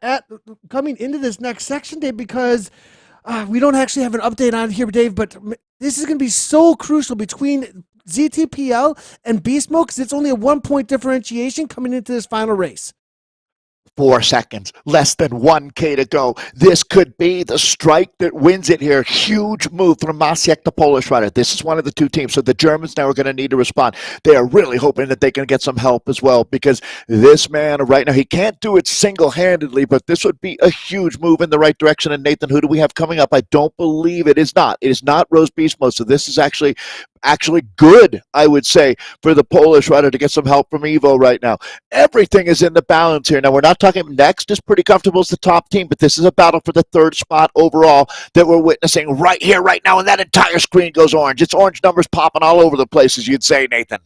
coming into this next section, Dave, because we don't actually have an update on here, Dave, but this is going to be so crucial between ZTPL and Beast Mode, because it's only a 1 point differentiation coming into this final race. 4 seconds, less than 1K to go. This could be the strike that wins it here. Huge move from Maciek, the Polish rider. This is one of the two teams, so the Germans now are going to need to respond. They are really hoping that they can get some help as well, because this man right now, he can't do it single-handedly, but this would be a huge move in the right direction. And Nathan, who do we have coming up? I don't believe it is not. It is not Rose Beast Mode, so this is actually good, I would say, for the Polish rider to get some help from Evo right now. Everything is in the balance here. Now, we're not talking next is pretty comfortable as the top team, but this is a battle for the third spot overall that we're witnessing right here, right now, and that entire screen goes orange. It's orange numbers popping all over the place, as you'd say, Nathan.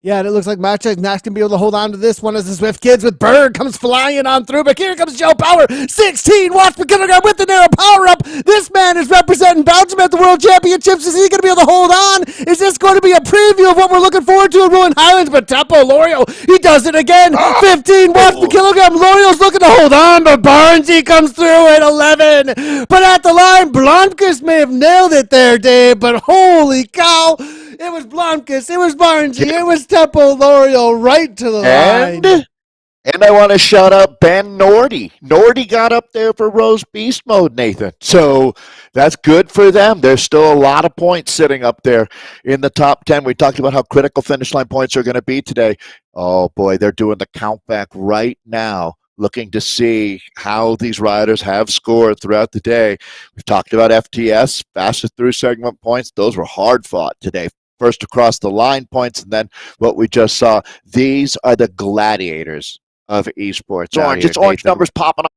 Yeah, and it looks like Maciek's not going to be able to hold on to this one as the Zwift kids with Berg comes flying on through. But here comes Joe Power, 16 watts per kilogram with the narrow power up. This man is representing Belgium at the World Championships. Is he going to be able to hold on? Is this going to be a preview of what we're looking forward to in Ruin Highlands? But Teppo Lorio, he does it again. 15 watts per kilogram. Lorio's looking to hold on, but Barnesy comes through at 11. But at the line, Blomqvist may have nailed it there, Dave, but holy cow. It was Blomqvist, it was Barnesy, it was Teppo Lorio right to the line. And I want to shout out Ben Nordy. Nordy got up there for Rose Beast Mode, Nathan. So that's good for them. There's still a lot of points sitting up there in the top 10. We talked about how critical finish line points are going to be today. Oh, boy, they're doing the countback right now, looking to see how these riders have scored throughout the day. We've talked about FTS, fastest through segment points. Those were hard fought today. First across the line points, and then what we just saw. These are the gladiators of esports. Orange, it's orange numbers popping up.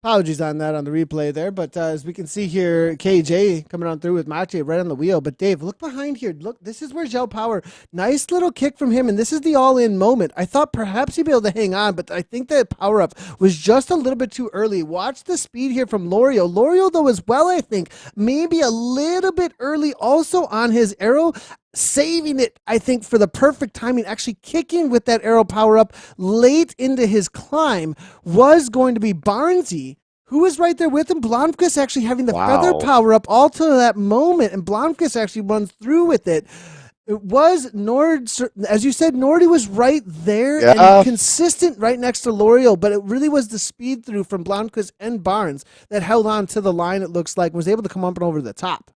Apologies on that on the replay there, but as we can see here, KJ coming on through with Maciej right on the wheel. But Dave, look behind here. Look, this is where Zhao Power, nice little kick from him, and this is the all-in moment. I thought perhaps he'd be able to hang on, but I think that power up was just a little bit too early. Watch the speed here from Lorio. Lorio, though, as well, I think, maybe a little bit early also on his arrow, saving it, I think, for the perfect timing, actually kicking with that arrow power up late into his climb was going to be Barnesy, who was right there with him. Blomqvist actually having the feather power up all to that moment, and Blomqvist actually runs through with it. It was Nord, as you said, Nordy was right there and consistent right next to Lorio, but it really was the speed through from Blomqvist and Barnes that held on to the line, it looks like, was able to come up and over the top.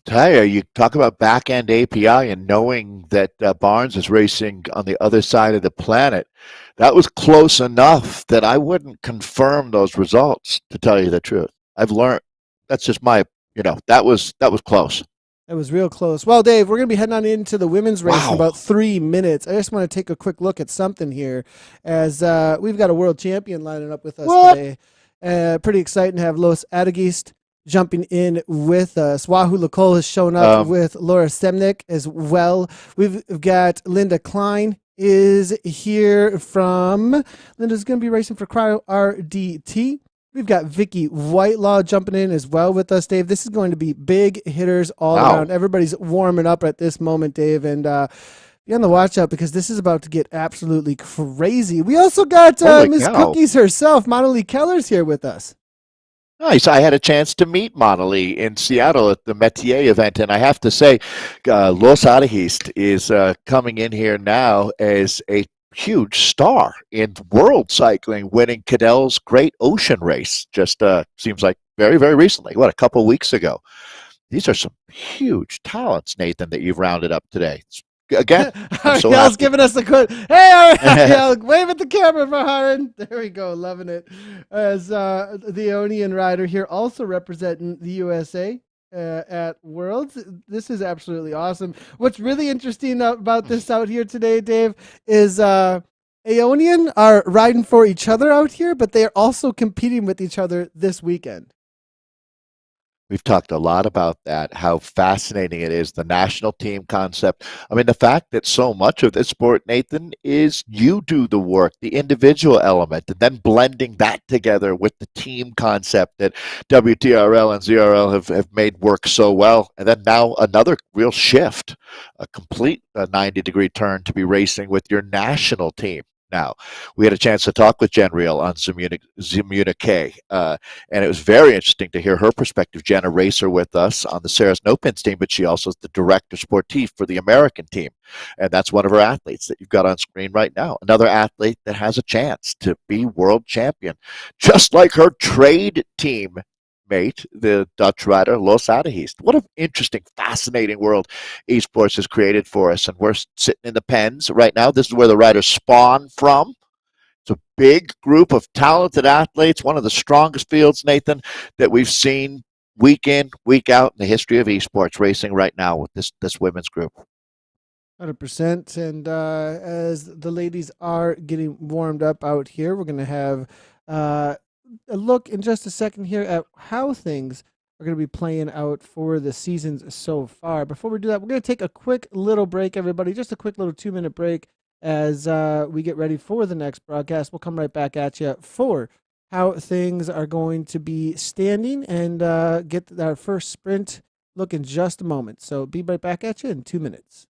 Tell you talk about back-end API and knowing that Barnes is racing on the other side of the planet. That was close enough that I wouldn't confirm those results, to tell you the truth. I've learned, that's just my, that was close. It was real close. Well, Dave, we're going to be heading on into the women's race in about 3 minutes. I just want to take a quick look at something here, as we've got a world champion lining up with us today. Pretty exciting to have Los Adagist jumping in with us. Wahoo Lacole has shown up with Laura Semnick as well. We've got Linda Klein is here from, Linda's going to be racing for Cryo RDT. We've got Vicky Whitelaw jumping in as well with us, Dave. This is going to be big hitters all around. Everybody's warming up at this moment, Dave, and be on the watch out because this is about to get absolutely crazy. We also got Miss Cookies herself, Monalee Keller's here with us. Nice. I had a chance to meet Monalee in Seattle at the Metier event, and I have to say, Los Adagist is coming in here now as a huge star in world cycling, winning Cadell's Great Ocean Race. Just seems like very, very recently. What, a couple of weeks ago? These are some huge talents, Nathan, that you've rounded up today. Again, Ariel's giving us a quick. Hey, Ariel, wave at the camera for Haran. There we go, loving it. As the Ionian rider here, also representing the USA at Worlds. This is absolutely awesome. What's really interesting about this out here today, Dave, is Ionian are riding for each other out here, but they are also competing with each other this weekend. We've talked a lot about that, how fascinating it is, the national team concept. I mean, the fact that so much of this sport, Nathan, is you do the work, the individual element, and then blending that together with the team concept that WTRL and ZRL have made work so well. And then now another real shift, a complete 90-degree turn to be racing with your national team. Now, we had a chance to talk with Jen Reel on Zimmunique, and it was very interesting to hear her perspective. Jen, a racer with us on the Sarah's No Pins team, but she also is the director sportif for the American team. And that's one of her athletes that you've got on screen right now. Another athlete that has a chance to be world champion, just like her trade team mate, the Dutch rider Los Adeheest. What an interesting, fascinating world esports has created for us. And we're sitting in the pens right now. This is where the riders spawn from. It's a big group of talented athletes, one of the strongest fields, Nathan, that we've seen week in, week out in the history of esports racing right now with this women's group. 100%. And as the ladies are getting warmed up out here, we're going to have a look in just a second here at how things are going to be playing out for the seasons so far. Before we do that, we're going to take a quick little break, everybody, just a quick little 2-minute break as we get ready for the next broadcast. We'll come right back at you for how things are going to be standing and get our first sprint look in just a moment. So be right back at you in 2 minutes.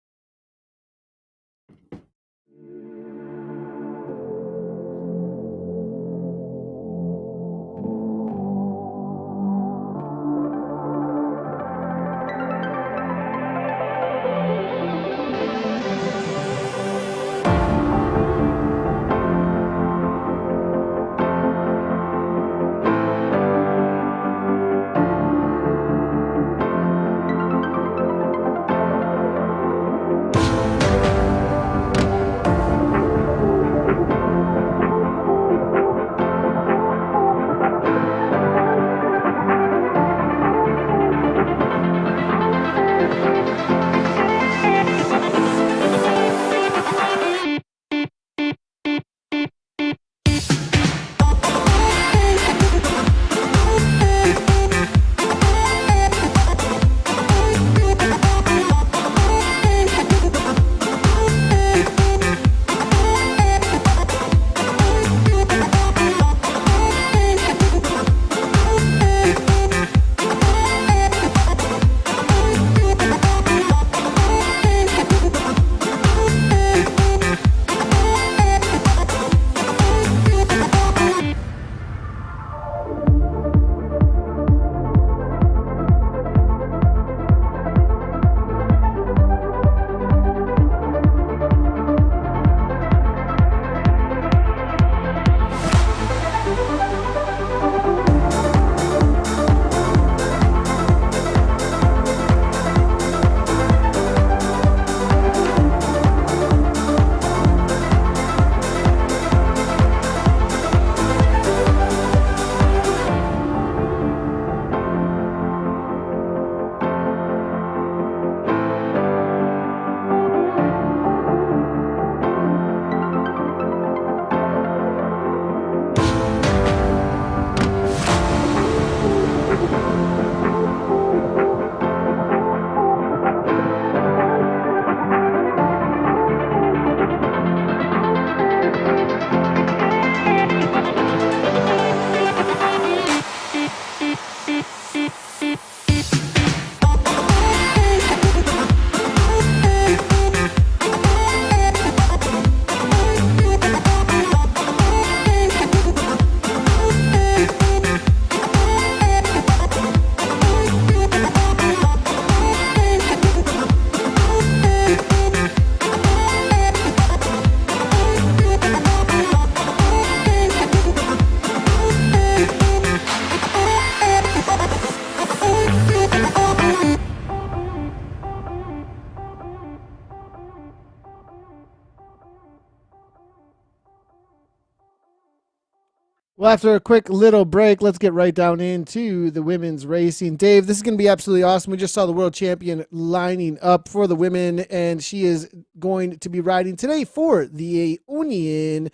Well, after a quick little break, let's get right down into the women's racing. Dave, this is going to be absolutely awesome. We just saw the world champion lining up for the women, and she is going to be riding today for the Aeonian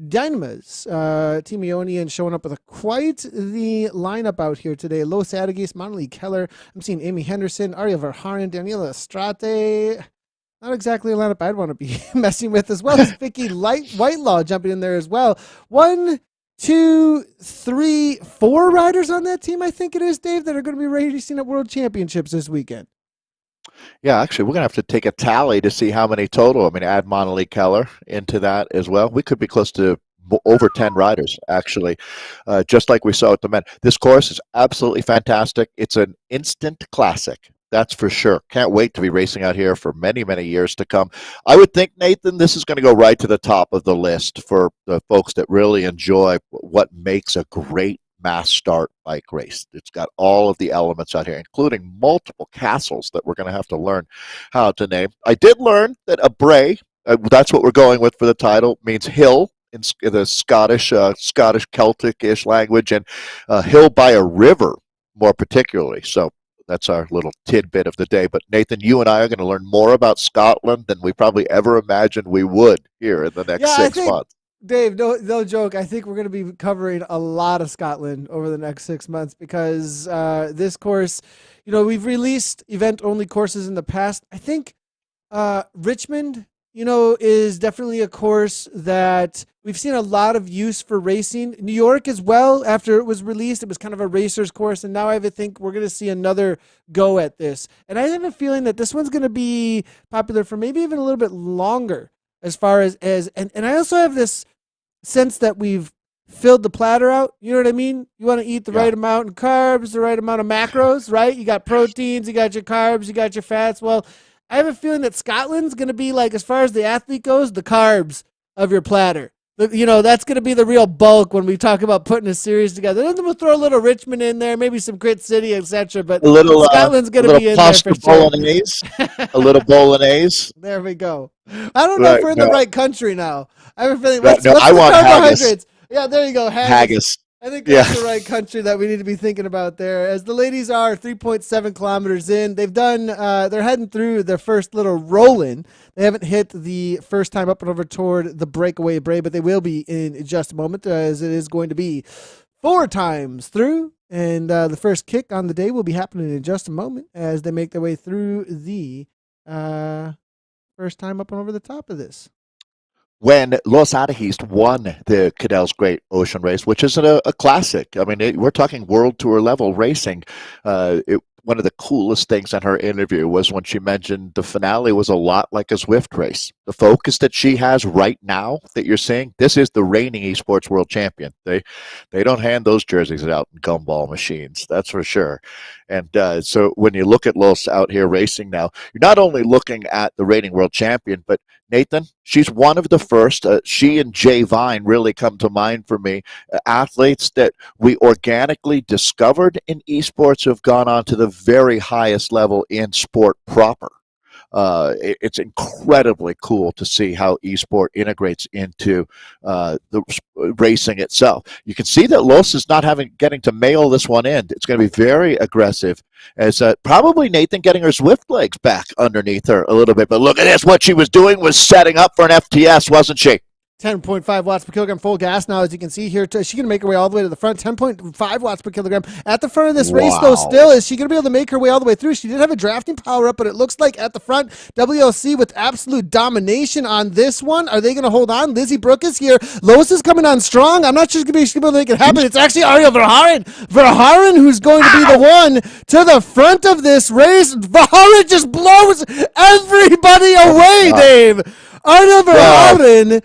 Dynamas. Team Ionian showing up with quite the lineup out here today. Los Adagis, Monali Keller. I'm seeing Amy Henderson, Aria Verhaaren, Daniela Estrate. Not exactly a lineup I'd want to be messing with, as well as Vicky Whitelaw jumping in there as well. 1, 2, 3, 4 riders on that team, I think it is, Dave, that are going to be racing at World Championships this weekend. Yeah, actually, we're going to have to take a tally to see how many total. I mean, add Monali Keller into that as well. We could be close to over 10 riders, actually, just like we saw at the men. This course is absolutely fantastic. It's an instant classic. That's for sure. Can't wait to be racing out here for many, many years to come. I would think, Nathan, this is going to go right to the top of the list for the folks that really enjoy what makes a great mass start bike race. It's got all of the elements out here, including multiple castles that we're going to have to learn how to name. I did learn that a bray, that's what we're going with for the title, means hill in the Scottish Celtic-ish language, and hill by a river more particularly. So that's our little tidbit of the day. But Nathan, you and I are going to learn more about Scotland than we probably ever imagined we would here in the next 6 months. Dave, no joke. I think we're going to be covering a lot of Scotland over the next 6 months because this course, we've released event-only courses in the past. I think Richmond, is definitely a course that we've seen a lot of use for racing. New York as well, after it was released, it was kind of a racer's course, and now I think we're going to see another go at this. And I have a feeling that this one's going to be popular for maybe even a little bit longer as far as and I also have this sense that we've filled the platter out. You know what I mean? You want to eat the right amount of carbs, the right amount of macros, right? You got proteins, you got your carbs, you got your fats. Well, I have a feeling that Scotland's going to be like, as far as the athlete goes, the carbs of your platter. That's going to be the real bulk when we talk about putting a series together. Then we'll throw a little Richmond in there, maybe some Crit City, etc. But Scotland's going to be in there for sure. A little bolognese. There we go. I don't know if we're in the right country now. I have a feeling. What's I the want carbohydrates? haggis. Yeah, there you go. Haggis. I think that's the right country that we need to be thinking about there. As the ladies are 3.7 kilometers in, they've done, they're heading through their first little roll-in. They haven't hit the first time up and over toward the breakaway bray, but they will be in just a moment, as it is going to be 4 times through. And the first kick on the day will be happening in just a moment as they make their way through the first time up and over the top of this. When Los Adagis won the Cadell's Great Ocean Race, which is a classic. I mean, we're talking World Tour level racing. One of the coolest things in her interview was when she mentioned the finale was a lot like a Zwift race. The focus that she has right now that you're seeing, this is the reigning esports world champion. They don't hand those jerseys out in gumball machines, that's for sure. And so when you look at Los out here racing now, you're not only looking at the reigning world champion, but Nathan, she's one of the first. She and Jay Vine really come to mind for me. Athletes that we organically discovered in esports who have gone on to the very highest level in sport proper. It's incredibly cool to see how esport integrates into the racing itself. You can see that Los is not getting to mail this one in. It's going to be very aggressive, as probably Nathan getting her Zwift legs back underneath her a little bit. But look at this. What she was doing was setting up for an FTS, wasn't she? 10.5 watts per kilogram full gas now, as you can see here. She's going to make her way all the way to the front. 10.5 watts per kilogram at the front of this race, though. Still, is she going to be able to make her way all the way through? She did have a drafting power up, but it looks like at the front, WLC with absolute domination on this one. Are they going to hold on? Lizzie Brooke is here. Lois is coming on strong. I'm not sure she's going to be able to make it happen. It's actually Aria Verhaaren who's going to be the one to the front of this race. Verhaaren just blows everybody away, Dave. Aria Verhaaren.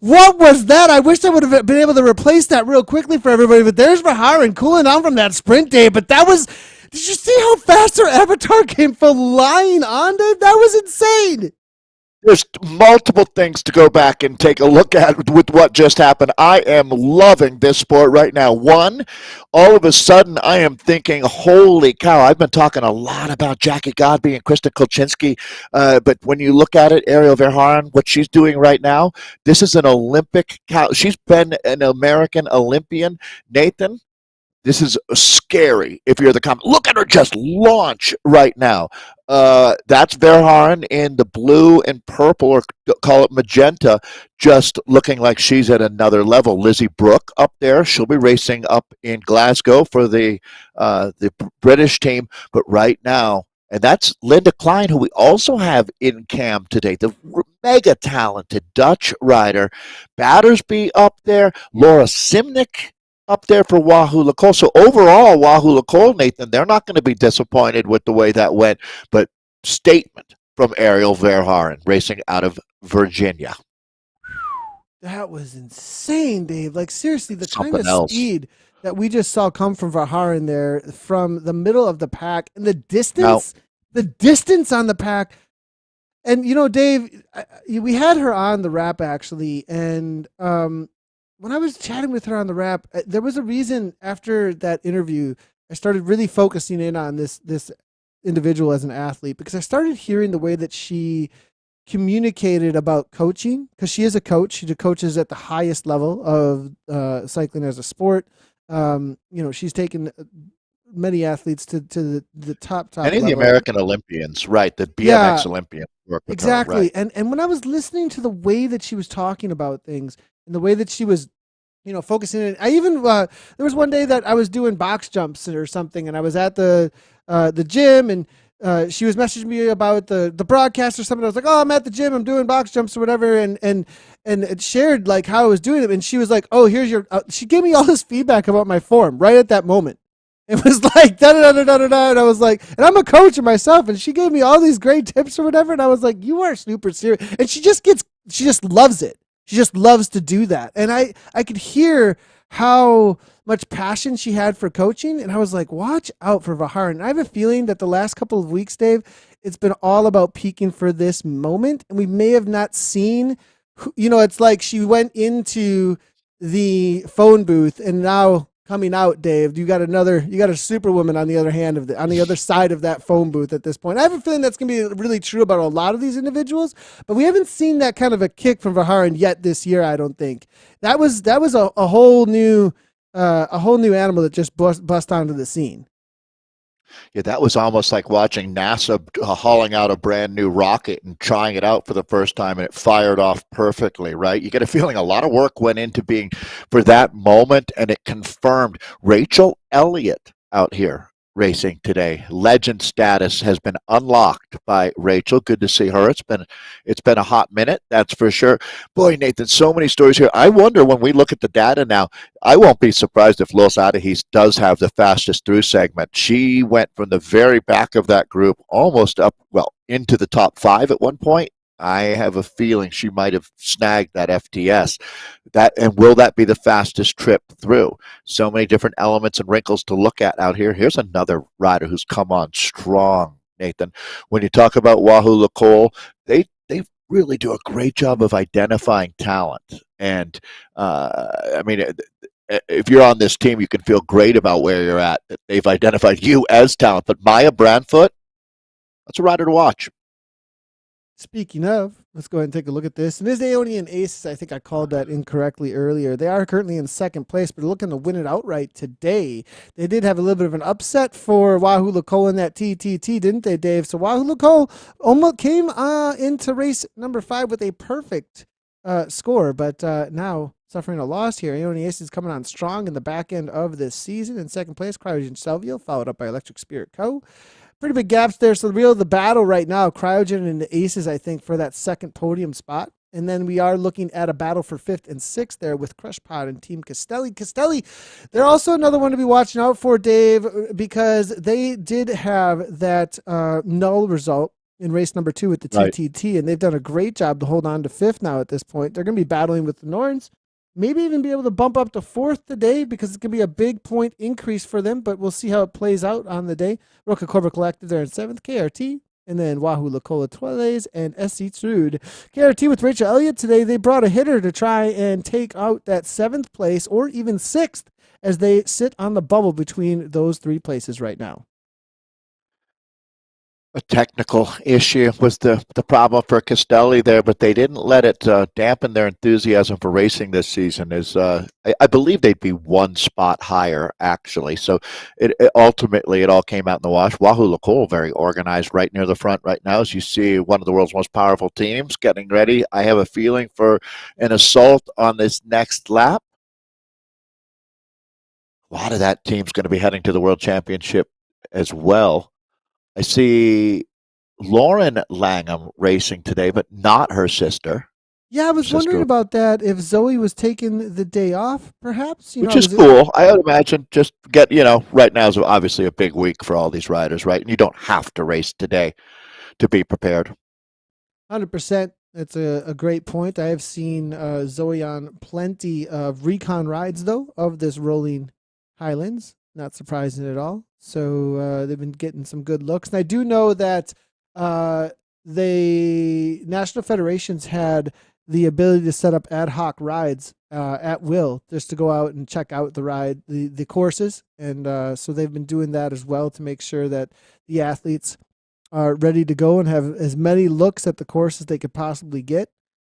What was that? I wish I would have been able to replace that real quickly for everybody, but there's Verhaaren cooling down from that sprint day. But that was, did you see how fast her avatar came flying on, Dave? That was insane. There's multiple things to go back and take a look at with what just happened. I am loving this sport right now. One, all of a sudden I am thinking, holy cow, I've been talking a lot about Jackie Godby and Krista Kolchinski, but when you look at it, Aria Verhaaren, what she's doing right now, this is an Olympic cow. She's been an American Olympian. Nathan, This is scary if you're the comment. Look at her just launch right now. That's Verhaeren in the blue and purple, or call it magenta, just looking like she's at another level. Lizzie Brooke up there. She'll be racing up in Glasgow for the British team. But right now, and that's Linda Klein, who we also have in cam today, the mega talented Dutch rider. Battersby up there. Laura Simnick up there for Wahoo Lacole. So overall, Wahoo Lacole, Nathan, they're not going to be disappointed with the way that went. But statement from Ariel Verhaeren, racing out of Virginia. That was insane, Dave. Like, seriously, the kind Something of else. speed that we just saw come from Verhaeren there from the middle of the pack, and Now, the distance on the pack. And, Dave, we had her on the wrap actually. And when I was chatting with her on the wrap, there was a reason after that interview, I started really focusing in on this individual as an athlete, because I started hearing the way that she communicated about coaching, because she is a coach. She coaches at the highest level of cycling as a sport. She's taken many athletes to the top any of the level. American Olympians, right? The Yeah, BMX Olympians work with her, right? exactly. And when I was listening to the way that she was talking about things and the way that she was, focusing in, I even there was one day that I was doing box jumps or something, and I was at the gym, and she was messaging me about the broadcast or something. I was like, "Oh, I'm at the gym. I'm doing box jumps or whatever," and it shared like how I was doing it, and she was like, "Oh, here's your." She gave me all this feedback about my form right at that moment. It was like da da da da da da, and I was like, and I'm a coach myself, and she gave me all these great tips or whatever, and I was like, you are super serious, and she just loves it. She just loves to do that, and I could hear how much passion she had for coaching, and I was like, watch out for Verhaeren. And I have a feeling that the last couple of weeks, Dave, it's been all about peaking for this moment, and we may have not seen. It's like she went into the phone booth, and now coming out, Dave, you got a superwoman on the other hand on the other side of that phone booth at this point. I have a feeling that's going to be really true about a lot of these individuals, but we haven't seen that kind of a kick from Verhaeren yet this year. I don't think that was a whole new animal that just bust onto the scene. Yeah, that was almost like watching NASA hauling out a brand new rocket and trying it out for the first time, and it fired off perfectly, right? You get a feeling a lot of work went into being for that moment, and it confirmed Rachel Elliott out here racing today. Legend status has been unlocked by Rachel. Good to see her. It's been a hot minute, that's for sure. Boy, Nathan, so many stories here. I wonder when we look at the data now, I won't be surprised if Los Adahis does have the fastest through segment. She went from the very back of that group almost up, well, into the top 5 at one point. I have a feeling she might have snagged that FTS. And will that be the fastest trip through? So many different elements and wrinkles to look at out here. Here's another rider who's come on strong, Nathan. When you talk about Wahoo Lacole, they really do a great job of identifying talent. And I mean, if you're on this team, you can feel great about where you're at. That they've identified you as talent. But Maya Brandfoot, that's a rider to watch. Speaking of, let's go ahead and take a look at this. And this Aeonian Aces, I think I called that incorrectly earlier. They are currently in second place, but looking to win it outright today. They did have a little bit of an upset for Wahoo Lacole in that TTT, didn't they, Dave? So Wahoo Lacole almost came into race number 5 with a perfect score, but now suffering a loss here. Aeonian Aces coming on strong in the back end of this season. In second place, Cryogen Selvio, followed up by Electric Spirit Co. Pretty big gaps there. So the battle right now, Cryogen and the Aces, I think, for that second podium spot. And then we are looking at a battle for 5th and 6th there with Crush Pod and Team Castelli. Castelli, they're also another one to be watching out for, Dave, because they did have that null result in race number 2 with the TTT, and they've done a great job to hold on to 5th now at this point. They're going to be battling with the Norns. Maybe even be able to bump up to 4th today, because it's going to be a big point increase for them, but we'll see how it plays out on the day. Roca Cobra Collective there in 7th, KRT, and then Wahoo Lacole Toiles and SC Trude. KRT with Rachel Elliott today, they brought a hitter to try and take out that 7th place or even 6th as they sit on the bubble between those 3 places right now. A technical issue was the problem for Castelli there, but they didn't let it dampen their enthusiasm for racing this season. I believe they'd be one spot higher actually. So ultimately it all came out in the wash. Wahoo Lacole very organized right near the front right now, as you see one of the world's most powerful teams getting ready. I have a feeling for an assault on this next lap. A lot of that team's going to be heading to the World Championship as well. I see Lauren Langham racing today, but not her sister. Yeah, I Her was wondering sister, about that. If Zoe was taking the day off, perhaps. which is Is it cool. I would imagine just right now is obviously a big week for all these riders, right? And you don't have to race today to be prepared. 100%. That's a great point. I have seen Zoe on plenty of recon rides, though, of this rolling Highlands. Not surprising at all. So they've been getting some good looks. And I do know that they national federations had the ability to set up ad hoc rides at will, just to go out and check out the courses. And so they've been doing that as well to make sure that the athletes are ready to go and have as many looks at the course as they could possibly get,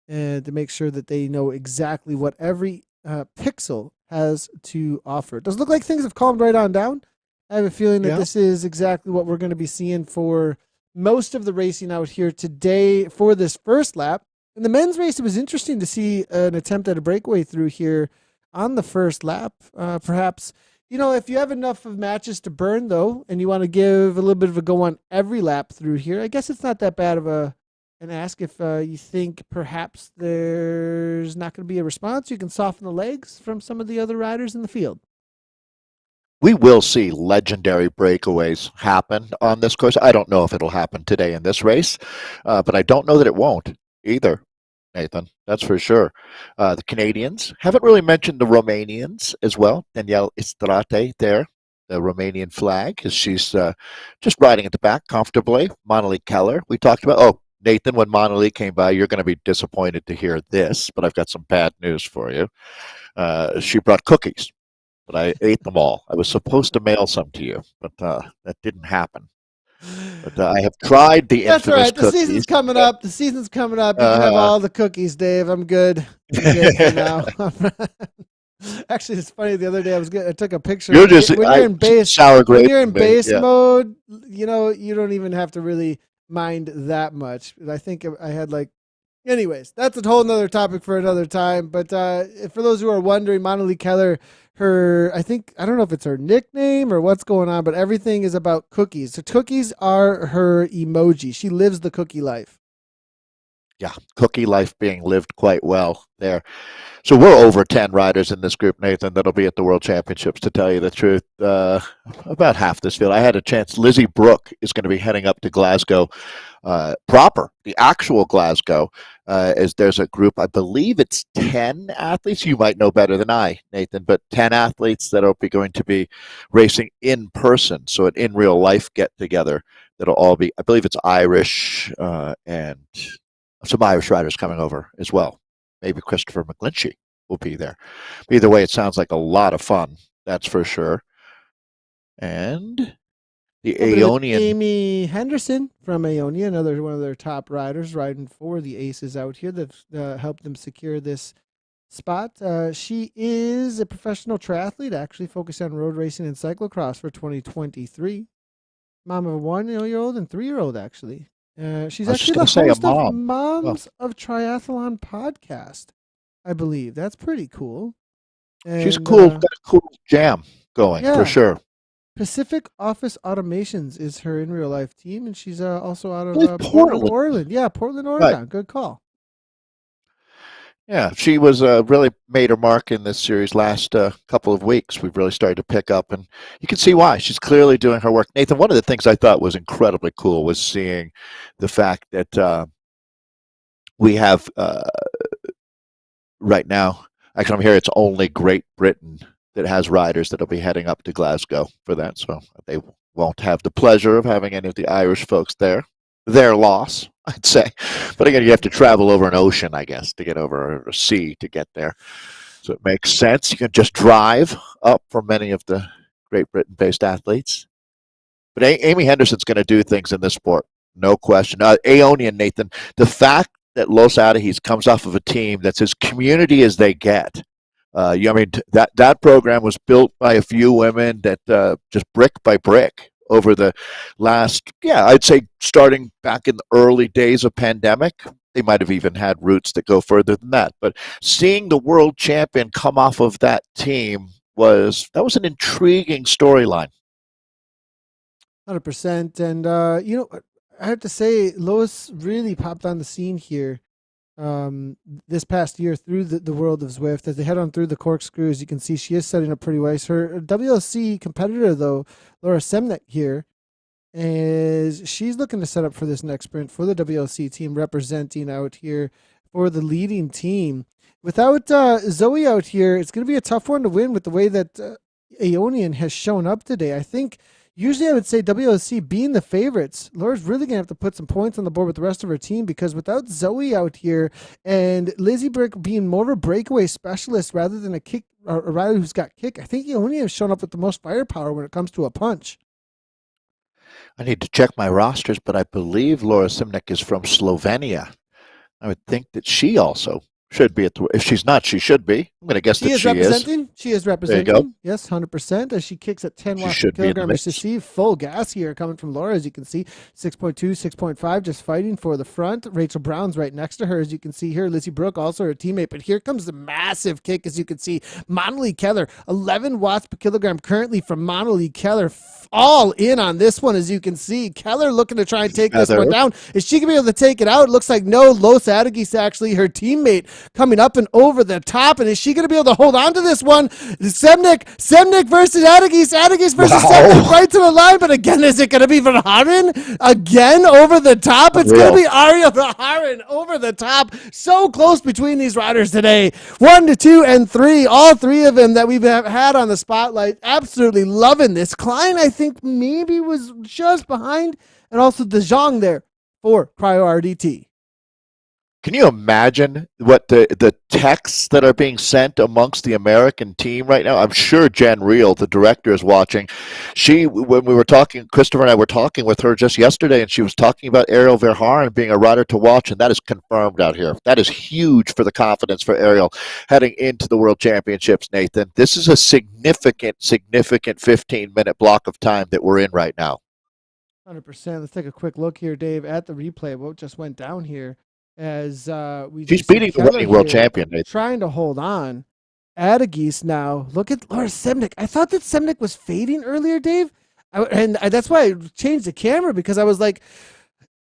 and to make sure that they know exactly what every pixel has to offer. It does look like things have calmed right on down. I have a feeling that Yeah. this is exactly what we're going to be seeing for most of the racing out here today for this first lap. In the men's race, it was interesting to see an attempt at a breakaway through here on the first lap. Perhaps, if you have enough of matches to burn, though, and you want to give a little bit of a go on every lap through here, I guess it's not that bad of an ask. If you think perhaps there's not going to be a response, you can soften the legs from some of the other riders in the field. We will see legendary breakaways happen on this course. I don't know if it'll happen today in this race, but I don't know that it won't either, Nathan. That's for sure. The Canadians haven't really mentioned the Romanians as well. Danielle Istrate there, the Romanian flag, because she's just riding at the back comfortably. Monali Keller, we talked about. Oh, Nathan, when Monali came by, you're going to be disappointed to hear this, but I've got some bad news for you. She brought cookies, but I ate them all. I was supposed to mail some to you, but that didn't happen. But I have tried the That's all infamous right. The season's cookies. coming up. The season's coming up. You can have Uh, all the cookies, Dave. I'm good. I'm good for now. Actually, it's funny. The other day, I took a picture. you're When just you're in base, sour when grape you're in and me. base Yeah. mode, you don't even have to really mind that much. I think I had like. Anyways, that's a whole nother topic for another time. But for those who are wondering, Monali Keller, I don't know if it's her nickname or what's going on, but everything is about cookies. So cookies are her emoji. She lives the cookie life. Yeah, cookie life being lived quite well there. So we're over 10 riders in this group, Nathan, that'll be at the World Championships, to tell you the truth. About half this field. I had a chance. Lizzie Brooke is going to be heading up to Glasgow proper, the actual Glasgow, as there's a group, I believe it's 10 athletes. You might know better than I, Nathan, but 10 athletes that are going to be racing in person. So an in real life get together that'll all be, I believe it's Irish and some Irish riders coming over as well. Maybe Christopher McGlinchey will be there. Either way, it sounds like a lot of fun. That's for sure. And the A little bit with Aeonian. Amy Henderson from Aonia, another one of their top riders, riding for the Aces out here that helped them secure this spot. She is a professional triathlete, actually focused on road racing and cyclocross for 2023. Mom of a 1 year old and 3 year old, actually. She's I was just actually the going to say a host of mom. Oh, Moms of Triathlon podcast, I believe. That's pretty cool. she's And cool. Got a cool jam going for yeah, sure. Pacific Office Automations is her in real life team, and she's also out I of believe Portland, Portland. Oregon. Yeah, Portland, Right. Oregon. Good call. Yeah, she was really made her mark in this series last couple of weeks. We've really started to pick up, and you can see why. She's clearly doing her work. Nathan, one of the things I thought was incredibly cool was seeing the fact that we have right now, actually, I'm here, it's only Great Britain that has riders that'll be heading up to Glasgow for that. So they won't have the pleasure of having any of the Irish folks there. Their loss, I'd say. But again, you have to travel over an ocean, I guess, to get over a sea to get there. So it makes sense. You can just drive up for many of the Great Britain based athletes. But Amy Henderson's going to do things in this sport, no question. Aonian, Nathan, the fact that Los Adigis comes off of a team that's as community as they get. I mean, that program was built by a few women that just brick by brick over the last, yeah, I'd say starting back in the early days of pandemic. They might have even had roots that go further than that. But seeing the world champion come off of that team was an intriguing storyline. 100%. And, I have to say, Lois really popped on the scene here this past year through the world of Zwift. As they head on through the corkscrews, you can see she is setting up pretty well. Her WLC competitor, though, Laura Semnick here, is she's looking to set up for this next sprint for the WLC team, representing out here for the leading team. Without Zoe out here, it's going to be a tough one to win with the way that Aonian has shown up today. I think usually I would say WLC being the favorites, Laura's really going to have to put some points on the board with the rest of her team, because without Zoe out here and Lizzie Brick being more of a breakaway specialist rather than a rider who's got kick, I think Aonian has shown up with the most firepower when it comes to a punch. I need to check my rosters, but I believe Laura Simnik is from Slovenia. I would think that she also should be at the. If she's not, she should be. I'm going to guess that she is. She is representing. There you go. Yes, 100%. As she kicks at 10 watts per kilogram. As you see, full gas here coming from Laura. As you can see, 6.2, 6.5, just fighting for the front. Rachel Brown's right next to her. As you can see here, Lizzie Brooke, also her teammate. But here comes the massive kick. As you can see, Monnalee Keller, 11 watts per kilogram currently from Monnalee Keller. All in on this one, as you can see. Keller looking to try and take this one down. Is she going to be able to take it out? It looks like no. Los Adigis, actually, her teammate, coming up and over the top. And is she going to be able to hold on to this one? Semnick versus Adigis. Adigis versus Semnick right to the line. But again, is it going to be Verhaeren again over the top? It's going to be Ariel Verhaeren over the top. So close between these riders today. 1, 2, and 3. All three of them that we've had on the spotlight. Absolutely loving this. Klein, I think, maybe was just behind. And also De Jong there for Cryo RDT. Can you imagine what the texts that are being sent amongst the American team right now? I'm sure Jen Reel, the director, is watching. When we were talking, Christopher and I were talking with her just yesterday, and she was talking about Ariel Verhaeren being a rider to watch, and that is confirmed out here. That is huge for the confidence for Ariel heading into the World Championships, Nathan. This is a significant 15-minute block of time that we're in right now. 100%. Let's take a quick look here, Dave, at the replay of what just went down here. As she's beating the reigning world champion, trying to hold on. Adigis now. Look at Laura Semnick. I thought that Semnick was fading earlier, Dave, that's why I changed the camera, because I was like,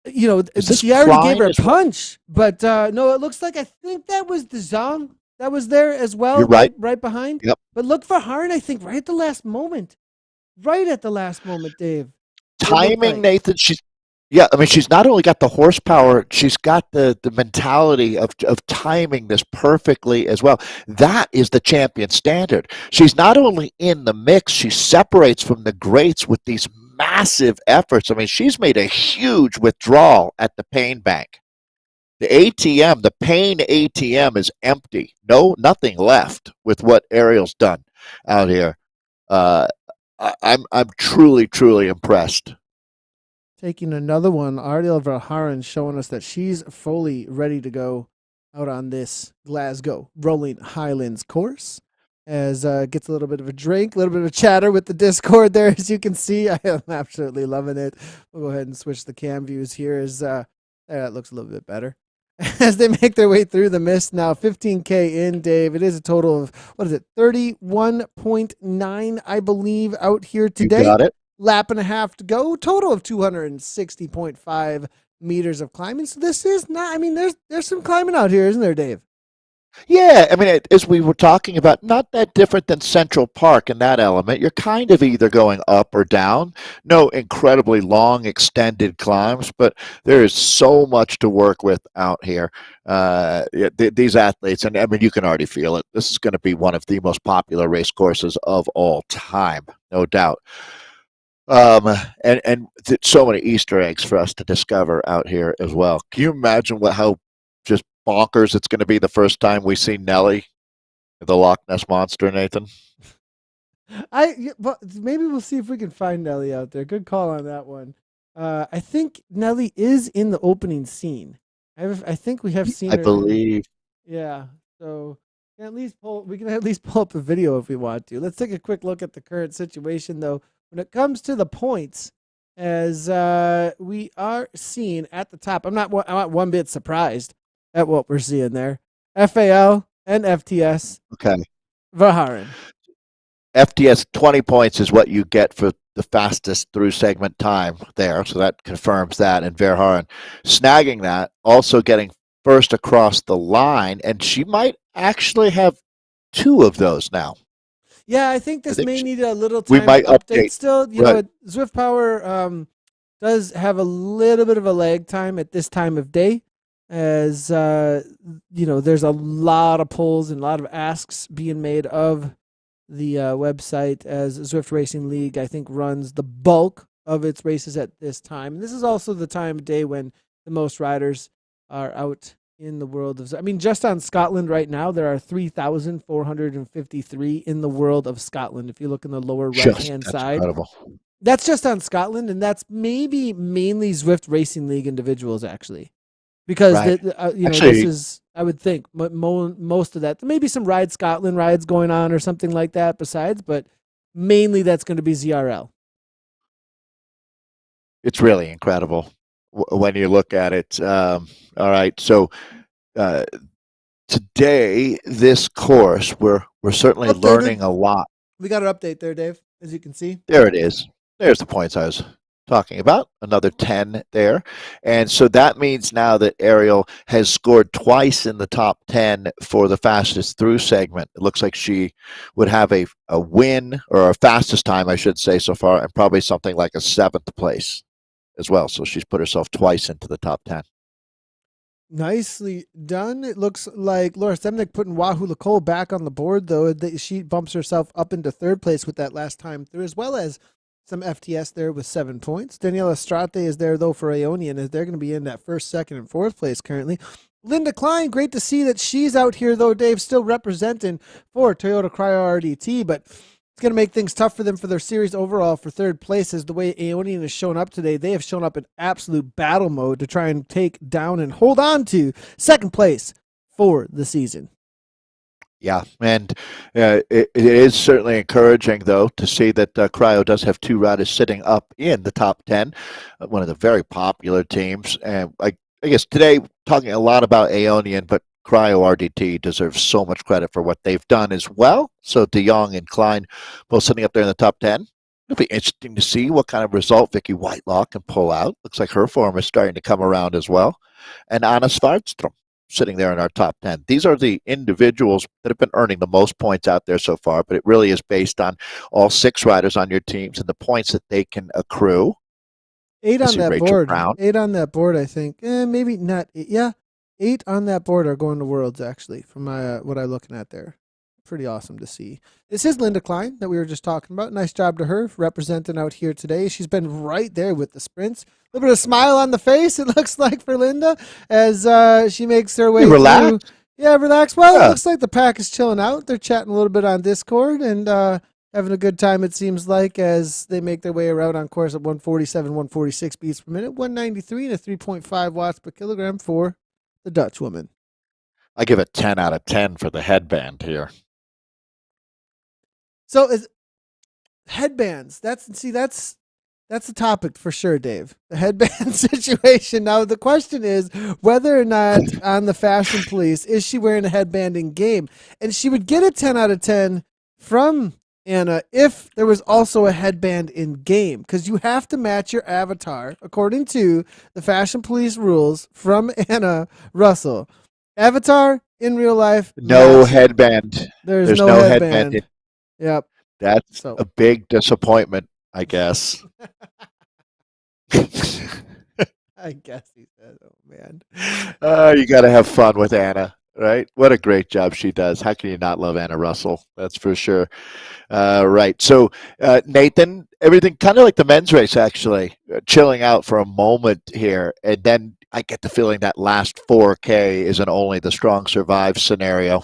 she already gave her a punch, but no, it looks like I think that was De Jong that was there as well. You're right behind. Yep. But look for Verhaeren, I think, right at the last moment, Dave. Timing, Nathan. Yeah, I mean, she's not only got the horsepower, she's got the mentality of timing this perfectly as well. That is the champion standard. She's not only in the mix, she separates from the greats with these massive efforts. I mean, she's made a huge withdrawal at the pain bank. The ATM, the pain ATM is empty. Nothing left with what Ariel's done out here. I'm truly, truly impressed. Taking another one, Ariel Verhaeren showing us that she's fully ready to go out on this Glasgow Rolling Highlands course. As gets a little bit of a drink, a little bit of a chatter with the Discord there, as you can see. I am absolutely loving it. We'll go ahead and switch the cam views here. As that looks a little bit better. As they make their way through the mist now, 15K in, Dave. It is a total of, 31.9, I believe, out here today. You got it. Lap and a half to go, total of 260.5 meters of climbing. So this is not, there's some climbing out here, isn't there, Dave? Yeah, I mean, as we were talking about, not that different than Central Park in that element. You're kind of either going up or down. No incredibly long, extended climbs, but there is so much to work with out here. These athletes, and I mean, you can already feel it. This is going to be one of the most popular race courses of all time, no doubt. And so many Easter eggs for us to discover out here as well. Can you imagine how just bonkers it's going to be the first time we see Nellie, the Loch Ness Monster, Nathan? Well, maybe we'll see if we can find Nelly out there. Good call on that one. I think Nelly is in the opening scene. I think we have seen I her in. believe. Yeah. So we can at least pull up a video if we want to. Let's take a quick look at the current situation though. When it comes to the points, as we are seeing at the top, I'm not one bit surprised at what we're seeing there. FAL and FTS Okay. Vaharin. FTS 20 points is what you get for the fastest through segment time there. So that confirms that. And Verhaaren snagging that, also getting first across the line. And she might actually have two of those now. Yeah, I think I this think may need a little we time to might update update. still. Right. Zwift Power does have a little bit of a lag time at this time of day, as there's a lot of polls and a lot of asks being made of the website, as Zwift Racing League, I think, runs the bulk of its races at this time. And this is also the time of day when the most riders are out in the world of. I mean, just on Scotland right now, there are 3,453 in the world of Scotland. If you look in the lower right Just hand that's side, incredible. that's just on Scotland, and that's maybe mainly Zwift Racing League individuals, actually, because Right. this Actually, is, I would think, most of that. There may be some Ride Scotland rides going on or something like that besides, but mainly that's going to be ZRL. it's really incredible when you look at it. All right. So uh, today, this course, we're certainly Up there, Dave. learning a lot. We got an update there, Dave, as you can see. There it is. There's the points I was talking about. Another 10 there. And so that means now that Ariel has scored twice in the top 10 for the fastest through segment. It looks like she would have a win, or a fastest time, I should say, so far, and probably something like a seventh place as well. So she's put herself twice into the top 10. Nicely done. It looks like Laura Stemnick putting Wahoo Nicole back on the board, though. She bumps herself up into third place with that last time through, as well as some FTS there with 7 points. Daniela Strate is there, though, for Aeonian, as they're going to be in that first, second, and fourth place currently. Linda Klein, great to see that she's out here, though, Dave, still representing for Toyota Cryo RDT, but it's going to make things tough for them for their series overall for third place, as the way Aeonian has shown up today. They have shown up in absolute battle mode to try and take down and hold on to second place for the season. Yeah, and it is certainly encouraging, though, to see that Cryo does have two riders sitting up in the top 10, one of the very popular teams. And I guess today, talking a lot about Aeonian, but Cryo RDT deserves so much credit for what they've done as well. So De Jong and Klein both sitting up there in the top 10. It'll be interesting to see what kind of result Vicky Whitelaw can pull out. Looks like her form is starting to come around as well. And Anna Svartstrom sitting there in our top 10. These are the individuals that have been earning the most points out there so far, but it really is based on all 6 riders on your teams and the points that they can accrue. 8 I on see that Rachel board. Brown. 8 on that board, I think. Maybe not. Yeah, 8 on that board are going to Worlds, actually, from what I'm looking at there. Pretty awesome to see. This is Linda Klein that we were just talking about. Nice job to her for representing out here today. She's been right there with the sprints. A little bit of smile on the face, it looks like, for Linda, as she makes her way through. Yeah, relax. Well, It looks like the pack is chilling out. They're chatting a little bit on Discord and having a good time, it seems like, as they make their way around on course at 147, 146 beats per minute, 193 and a 3.5 watts per kilogram for the Dutch woman. I give it 10 out of 10 for the headband here. So is headbands. That's the topic for sure, Dave. The headband situation. Now the question is whether or not on the Fashion Police is she wearing a headband in game, and she would get a 10 out of 10 from Anna if there was also a headband in game, because you have to match your avatar according to the Fashion Police rules from Anna Russell. Avatar in real life. No headband. There's no headband. Yep. That's a big disappointment, I guess. I guess he said, oh, man. You got to have fun with Anna, right? What a great job she does. How can you not love Anna Russell? That's for sure. Right. So, Nathan, everything kind of like the men's race, actually, chilling out for a moment here. And then I get the feeling that last 4K is an only the strong survive scenario.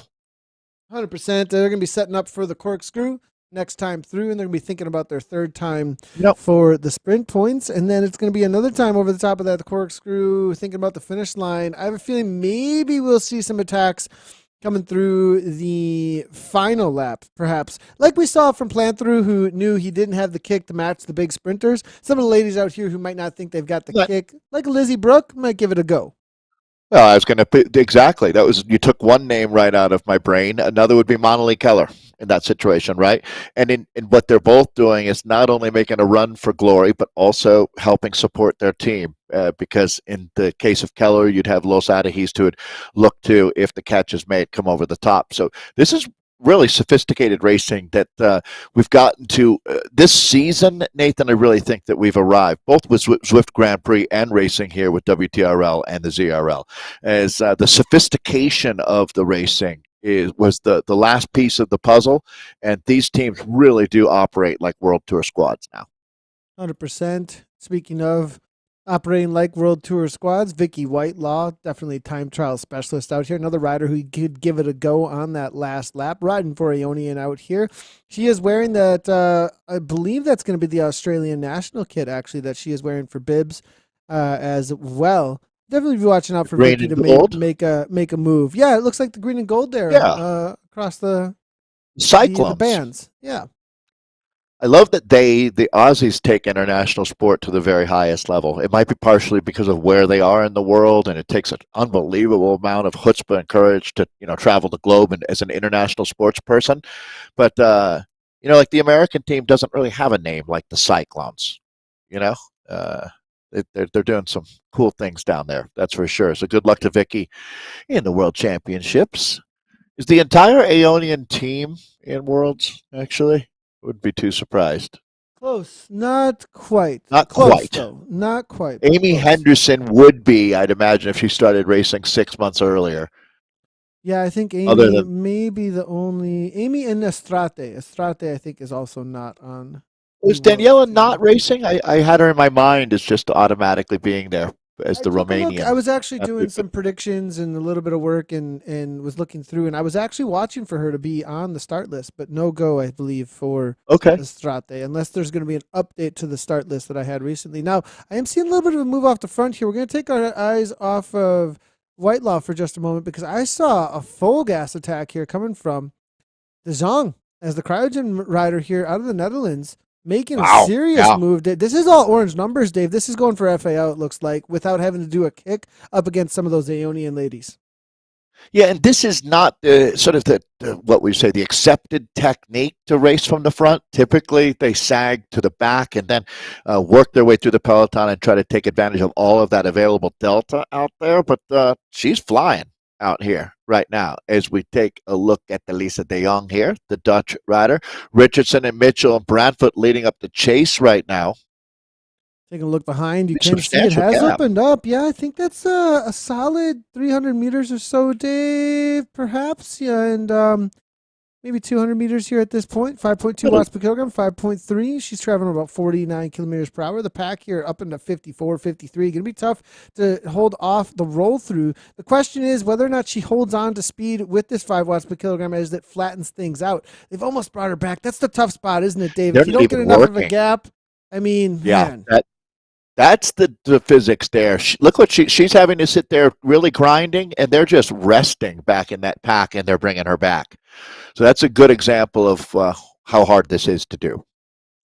100%. They're going to be setting up for the corkscrew. next time through, and they're going to be thinking about their third time Yep. for the sprint points, and then it's going to be another time over the top of that, the corkscrew, thinking about the finish line. I have a feeling maybe we'll see some attacks coming through the final lap, perhaps. Like we saw from Planthrough, who knew he didn't have the kick to match the big sprinters. Some of the ladies out here who might not think they've got the kick, like Lizzie Brooke, might give it a go. Well, I was going to put exactly. That was, you took one name right out of my brain. Another would be Monali Keller in that situation, right? And in what they're both doing is not only making a run for glory, but also helping support their team. Because in the case of Keller, you'd have Los Adahis who would look to, if the catch is made, come over the top. So this is really sophisticated racing that we've gotten to this season, Nathan. I really think that we've arrived, both with Zwift Grand Prix and racing here with WTRL and the ZRL, as the sophistication of the racing was the last piece of the puzzle, and these teams really do operate like World Tour squads now. 100%. Speaking of operating like World Tour squads, Vicky Whitelaw, definitely time trial specialist out here. Another rider who could give it a go on that last lap, riding for Ionian out here. She is wearing that, I believe that's going to be the Australian national kit, actually, that she is wearing for bibs as well. Definitely be watching out for Vicky to make a move. Yeah, it looks like the green and gold there across the Cyclones. The bands. Yeah. I love that the Aussies take international sport to the very highest level. It might be partially because of where they are in the world, and it takes an unbelievable amount of chutzpah and courage to travel the globe and as an international sports person. But like the American team doesn't really have a name like the Cyclones. They're doing some cool things down there. That's for sure. So good luck to Vicky in the World Championships. Is the entire Aeonian team in Worlds actually? Would be too surprised. Close. Not quite. Not close, quite. Though. Not quite. Amy Henderson would be, I'd imagine, if she started racing 6 months earlier. Yeah, I think Amy may be the only. Amy and Estrate. Estrate, I think, is also not on. Was Daniela not racing? I had her in my mind as just automatically being there as the Romanian. I was actually doing some predictions and a little bit of work and was looking through, and I was actually watching for her to be on the start list, but no go, I believe, for Estrate, unless there's going to be an update to the start list that I had recently. Now, I am seeing a little bit of a move off the front here. We're going to take our eyes off of Whitelaw for just a moment because I saw a full gas attack here coming from De Jong as the cryogen rider here out of the Netherlands. Making a serious move. This is all orange numbers, Dave. This is going for FAO, it looks like, without having to do a kick up against some of those Aeonian ladies. Yeah, and this is not sort of the what we say, the accepted technique to race from the front. Typically, they sag to the back and then work their way through the peloton and try to take advantage of all of that available delta out there. But she's flying out here right now as we take a look at the Lisa de Jong here, the Dutch rider. Richardson and Mitchell and Brandfoot leading up the chase right now. Taking a look behind, you can see it has opened up. Yeah, I think that's a solid 300 meters or so, Dave, perhaps. Yeah, and maybe 200 meters here at this point. 5.2 watts per kilogram, 5.3. She's traveling about 49 kilometers per hour. The pack here up into 54, 53. Going to be tough to hold off the roll through. The question is whether or not she holds on to speed with this 5 watts per kilogram as it flattens things out. They've almost brought her back. That's the tough spot, isn't it, Dave? If you don't get enough of a gap, I mean, man. That's the physics there. Look what she's having to sit there really grinding, and they're just resting back in that pack, and they're bringing her back. So that's a good example of how hard this is to do.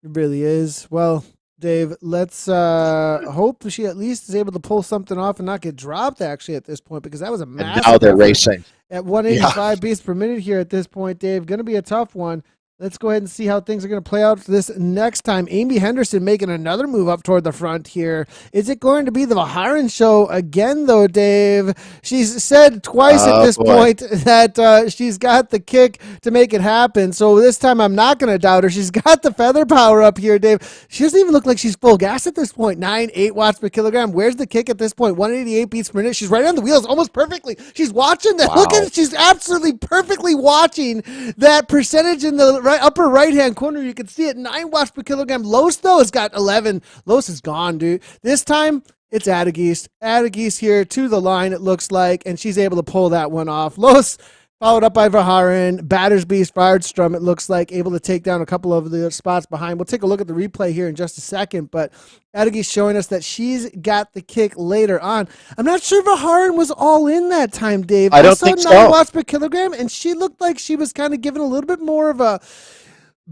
It really is. Well, Dave, let's hope she at least is able to pull something off and not get dropped, actually, at this point, because that was a massive. And now they're racing. At 185 beats per minute here at this point, Dave. Going to be a tough one. Let's go ahead and see how things are going to play out for this next time. Amy Henderson making another move up toward the front here. Is it going to be the Vaharan show again, though, Dave? She's said twice at this point that she's got the kick to make it happen. So this time I'm not going to doubt her. She's got the feather power up here, Dave. She doesn't even look like she's full gas at this point. 8 watts per kilogram. Where's the kick at this point? 188 beats per minute. She's right on the wheels almost perfectly. She's watching that. Wow. Look at it. She's absolutely perfectly watching that percentage in the upper right-hand corner. You can see it, 9 watts per kilogram. Los, though, has got 11. Los is gone, dude. This time, it's Adagist. Adagist here to the line, it looks like, and she's able to pull that one off. Los, Followed up by Verhaeren, Battersby's Firedstrom, it looks like, able to take down a couple of the spots behind. We'll take a look at the replay here in just a second, but Adegi's showing us that she's got the kick later on. I'm not sure Verhaeren was all in that time, Dave. I don't saw think 9 so. watts per kilogram, and she looked like she was kind of given a little bit more of a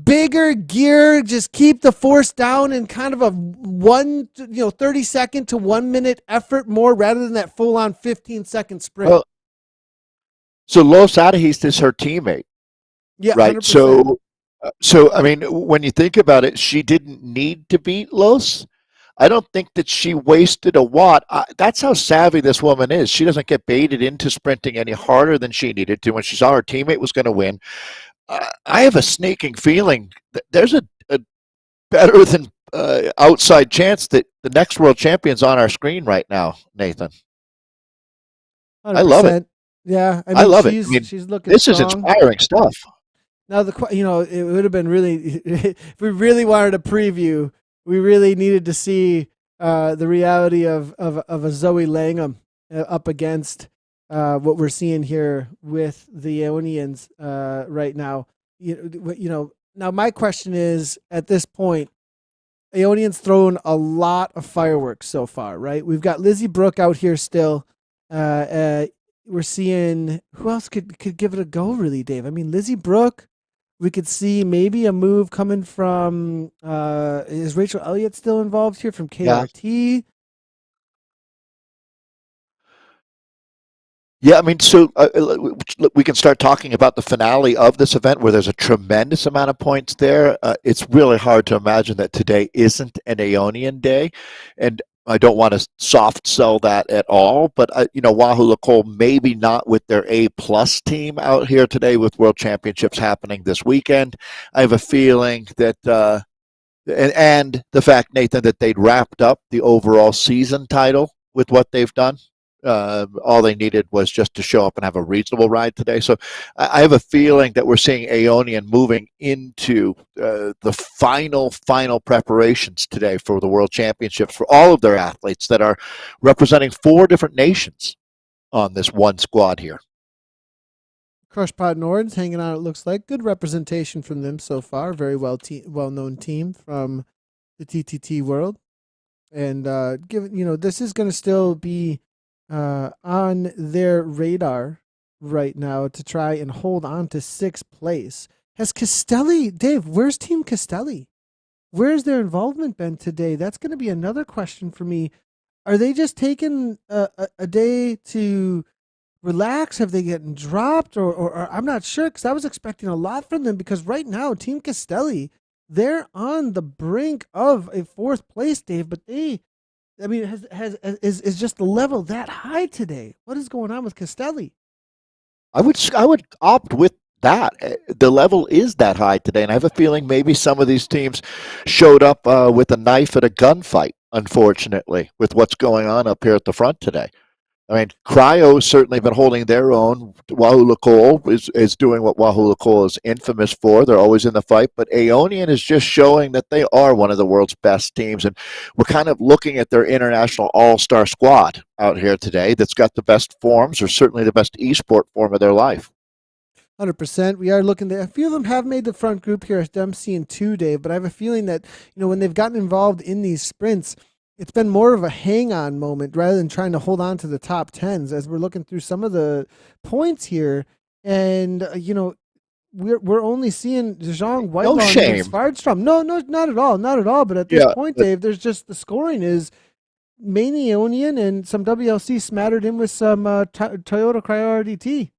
bigger gear, just keep the force down and kind of a 30-second to 1 minute effort more rather than that full on 15-second sprint. Well, so Los Adahist is her teammate, yeah, right? 100%. So I mean, when you think about it, she didn't need to beat Los. I don't think that she wasted a watt. That's how savvy this woman is. She doesn't get baited into sprinting any harder than she needed to when she saw her teammate was going to win. I have a sneaking feeling that there's a better than outside chance that the next world champion's on our screen right now, Nathan. 100%. I love it. Yeah, I love it. I mean, she's looking this strong. is inspiring stuff. Now it would have been really if we really wanted a preview, we really needed to see the reality of a Zoe Langham up against what we're seeing here with the Aeonians right now. Now my question is, at this point, Aeonians thrown a lot of fireworks so far, right? We've got Lizzie Brooke out here still. We're seeing who else could give it a go, really, Dave? I mean, Lizzie Brooke. We could see maybe a move coming from is Rachel Elliott still involved here from KRT? Yeah, I mean, so we can start talking about the finale of this event where there's a tremendous amount of points there. It's really hard to imagine that today isn't an Aeonian day, and I don't want to soft sell that at all. But Wahoo Nicole maybe not with their A+ team out here today with World Championships happening this weekend. I have a feeling that, and the fact, Nathan, that they'd wrapped up the overall season title with what they've done. All they needed was just to show up and have a reasonable ride today. So I have a feeling that we're seeing Aeonian moving into the final preparations today for the World Championships for all of their athletes that are representing 4 different nations on this one squad here. Crushpot Nords hanging out, it looks like. Good representation from them so far. Very well-known team from the TTT world. And given, this is going to still be on their radar right now to try and hold on to 6th place. Has Castelli, Dave, where's Team Castelli? Where's their involvement been today? That's going to be another question for me. Are they just taking a day to relax? Have they gotten dropped? Or I'm not sure, because I was expecting a lot from them, because right now, Team Castelli, they're on the brink of a 4th place, Dave, but is just the level that high today? What is going on with Castelli? I would opt with that. The level is that high today, and I have a feeling maybe some of these teams showed up with a knife at a gunfight, unfortunately, with what's going on up here at the front today. I mean, Cryo's certainly been holding their own. Wahoo Nicole is doing what Wahoo Nicole is infamous for. They're always in the fight. But Aeonian is just showing that they are one of the world's best teams. And we're kind of looking at their international all-star squad out here today that's got the best forms, or certainly the best esport form of their life. 100%. We are looking at a few of them have made the front group here. I'm seeing 2, Dave. But I have a feeling that, when they've gotten involved in these sprints, it's been more of a hang-on moment rather than trying to hold on to the top 10s, as we're looking through some of the points here. And, we're only seeing Zhang Whitelaw against Firedstrom. No, not at all. Not at all. But at this point, Dave, there's just the scoring is mainly Aeonian and some WLC smattered in with some Toyota Cryo RDT.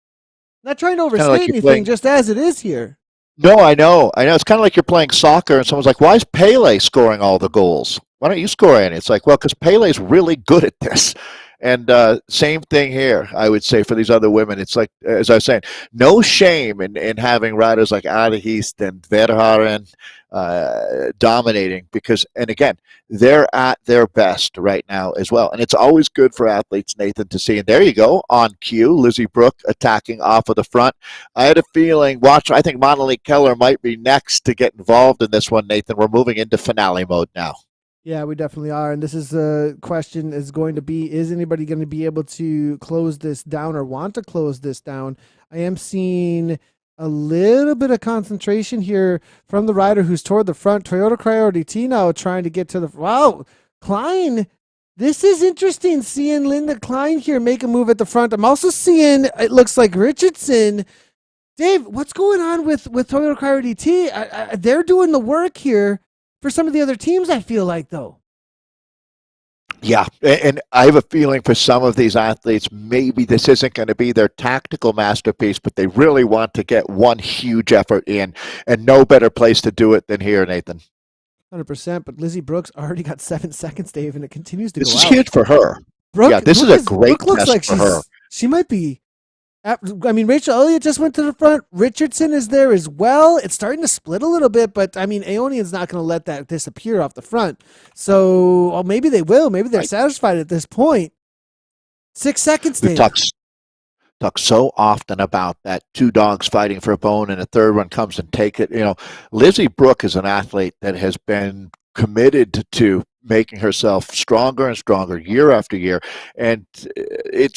Not trying to overstate anything, just as it is here. No, I know. It's kind of like you're playing soccer and someone's like, why is Pele scoring all the goals? Why don't you score any? It's like, well, because Pele's really good at this. And same thing here, I would say, for these other women. It's like, as I was saying, no shame in having riders like Adahist and Verhaeren dominating, because, and again, they're at their best right now as well. And it's always good for athletes, Nathan, to see. And there you go, on cue, Lizzie Brooke attacking off of the front. I had a feeling, I think Monali Keller might be next to get involved in this one, Nathan. We're moving into finale mode now. Yeah, we definitely are. And this is the question is going to be, is anybody going to be able to close this down or want to close this down? I am seeing a little bit of concentration here from the rider who's toward the front. Toyota Priority T now trying to get to the, wow, Klein. This is interesting seeing Linda Klein here make a move at the front. I'm also seeing, it looks like Richardson. Dave, what's going on with Toyota Priority T? They're doing the work here for some of the other teams, I feel like, though. Yeah, and I have a feeling for some of these athletes, maybe this isn't going to be their tactical masterpiece, but they really want to get one huge effort in, and no better place to do it than here, Nathan. 100%. But Lizzie Brooks already got 7 seconds, Dave, and it continues to This go is out. huge for her. Brooke, Yeah, this is Brooke, a is, great Brooke looks test like for her. she might be. I mean, Rachel Elliott just went to the front. Richardson is there as well. It's starting to split a little bit, but I mean, Aeonian's not going to let that disappear off the front. So maybe they will. Maybe they're Right. satisfied at this point. 6 seconds, We've Dave. talk so often about that two dogs fighting for a bone and a third one comes and take it. Lizzie Brooke is an athlete that has been committed to making herself stronger and stronger year after year, and it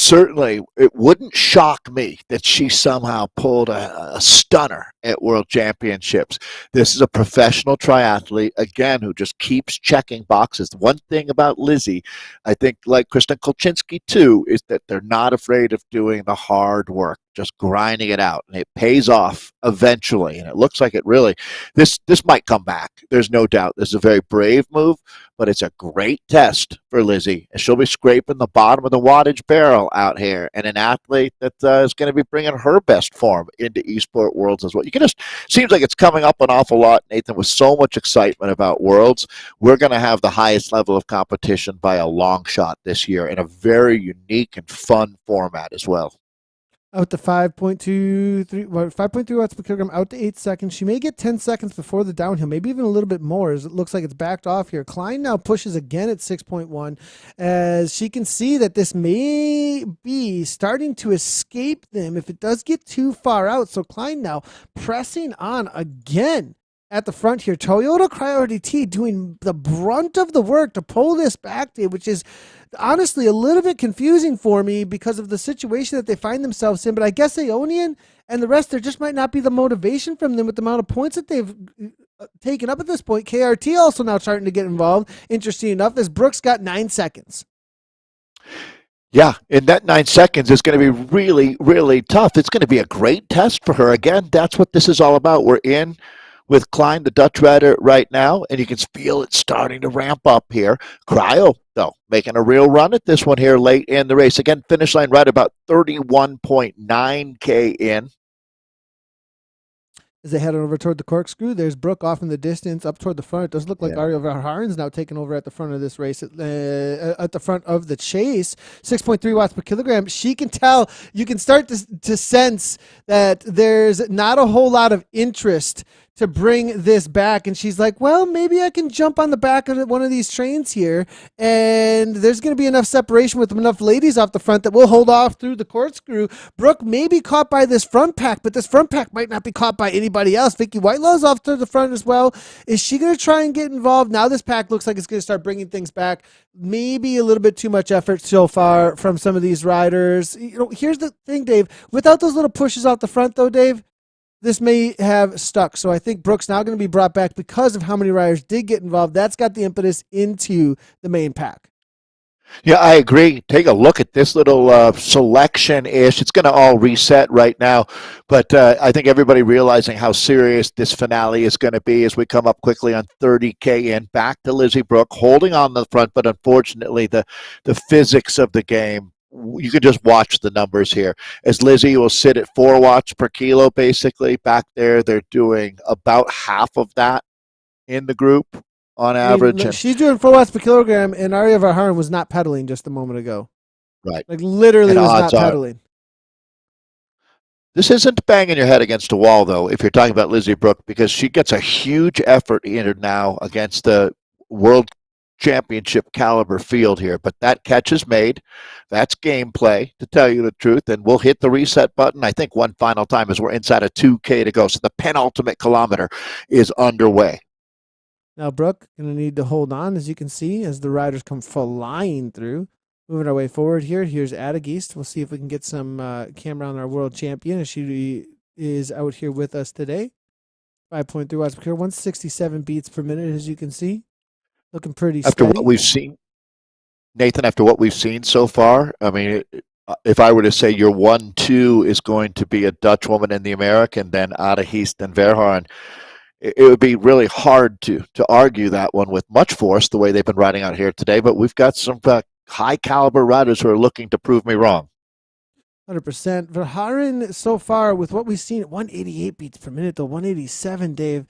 wouldn't shock me that she somehow pulled a stunner at world championships. This is a professional triathlete again who just keeps checking boxes. One thing about Lizzie, I think, like Kristen Kolchinsky too, is that they're not afraid of doing the hard work, just grinding it out, and it pays off eventually. And it looks like it really. This might come back. There's no doubt. This is a very brave move, but it's a great test for Lizzie, and she'll be scraping the bottom of the wattage barrel out here, and an athlete that is going to be bringing her best form into eSport Worlds as well. You can just seems like it's coming up an awful lot, Nathan, with so much excitement about Worlds. We're going to have the highest level of competition by a long shot this year in a very unique and fun format as well. Out to 5.3 watts per kilogram, out to 8 seconds. She may get 10 seconds before the downhill, maybe even a little bit more, as it looks like it's backed off here. Klein now pushes again at 6.1, as she can see that this may be starting to escape them if it does get too far out. So Klein now pressing on again at the front here. Toyota Priority T doing the brunt of the work to pull this back, Dave, which is honestly a little bit confusing for me because of the situation that they find themselves in. But I guess Aeonian and the rest, there just might not be the motivation from them with the amount of points that they've taken up at this point. KRT also now starting to get involved. Interesting enough, as Brooks got 9 seconds. Yeah, and that 9 seconds is going to be really, really tough. It's going to be a great test for her. Again, that's what this is all about. We're in with Klein, the Dutch rider, right now, and you can feel it starting to ramp up here. Cryo, though, making a real run at this one here late in the race. Again, finish line right about 31.9K in. As they head over toward the corkscrew, there's Brooke off in the distance, up toward the front. It does look like Aria Verharen's now taking over at the front of this race, at the front of the chase. 6.3 watts per kilogram. She can tell, you can start to sense that there's not a whole lot of interest to bring this back. And she's like, well, maybe I can jump on the back of one of these trains here. And there's going to be enough separation with enough ladies off the front that we'll hold off through the corkscrew. Brooke may be caught by this front pack, but this front pack might not be caught by anybody else. Vicky Whitelaw's off to the front as well. Is she going to try and get involved? Now this pack looks like it's going to start bringing things back. Maybe a little bit too much effort so far from some of these riders. Here's the thing, Dave. Without those little pushes out the front, though, Dave, this may have stuck. So I think Brooks now going to be brought back because of how many riders did get involved. That's got the impetus into the main pack. Yeah, I agree. Take a look at this little selection-ish. It's going to all reset right now, but I think everybody realizing how serious this finale is going to be as we come up quickly on 30K in. Back to Lizzie Brooke, holding on the front, but unfortunately the physics of the game, you can just watch the numbers here. As Lizzie will sit at 4 watts per kilo, basically. Back there, they're doing about half of that in the group on average. I mean, she's doing 4 watts per kilogram, and Aria Verharen was not pedaling just a moment ago. Right. Like, literally was not pedaling. This isn't banging your head against a wall, though, if you're talking about Lizzie Brooke, because she gets a huge effort in her now against the world championship caliber field here, but that catch is made. That's gameplay, to tell you the truth, and we'll hit the reset button, I think, one final time as we're inside of 2K to go. So the penultimate kilometer is underway. Now Brooke gonna need to hold on, as you can see, as the riders come flying through. Moving our way forward here. Here's Adageist. We'll see if we can get some camera on our world champion, as she is out here with us today. 5.3 watts per kilogram, 167 beats per minute, as you can see. Looking pretty After what steady. we've seen, Nathan, after what we've seen so far, I mean, if I were to say your 1-2 is going to be a Dutch woman in the American, then Ada Heast and Verhaeren, it would be really hard to argue that one with much force the way they've been riding out here today. But we've got some high caliber riders who are looking to prove me wrong. 100%. Verhaeren so far, with what we've seen, at 188 beats per minute, though 187, Dave.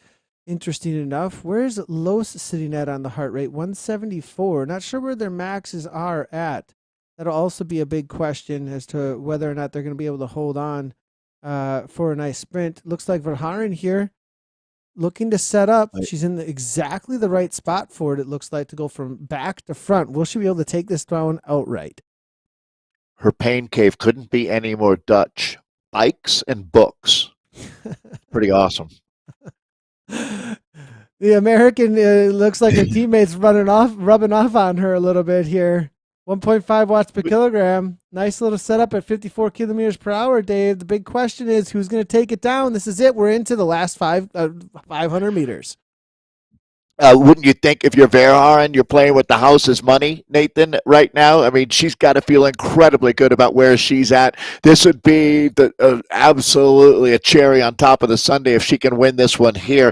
Interesting enough. Where's Los sitting at on the heart rate? 174. Not sure where their maxes are at. That'll also be a big question as to whether or not they're going to be able to hold on for a nice sprint. Looks like Verhaeren here looking to set up. She's in exactly the right spot for it, it looks like, to go from back to front. Will she be able to take this down outright? Her pain cave couldn't be any more Dutch. Bikes and books. Pretty awesome. The American looks like her teammates rubbing off on her a little bit here. 1.5 watts per kilogram. Nice little setup at 54 kilometers per hour, Dave. The big question is who's going to take it down. This is it. We're into the last 500 meters. Wouldn't you think if you're Verhaeren, you're playing with the house's money, Nathan, right now? I mean, she's got to feel incredibly good about where she's at. This would be absolutely a cherry on top of the sundae if she can win this one here.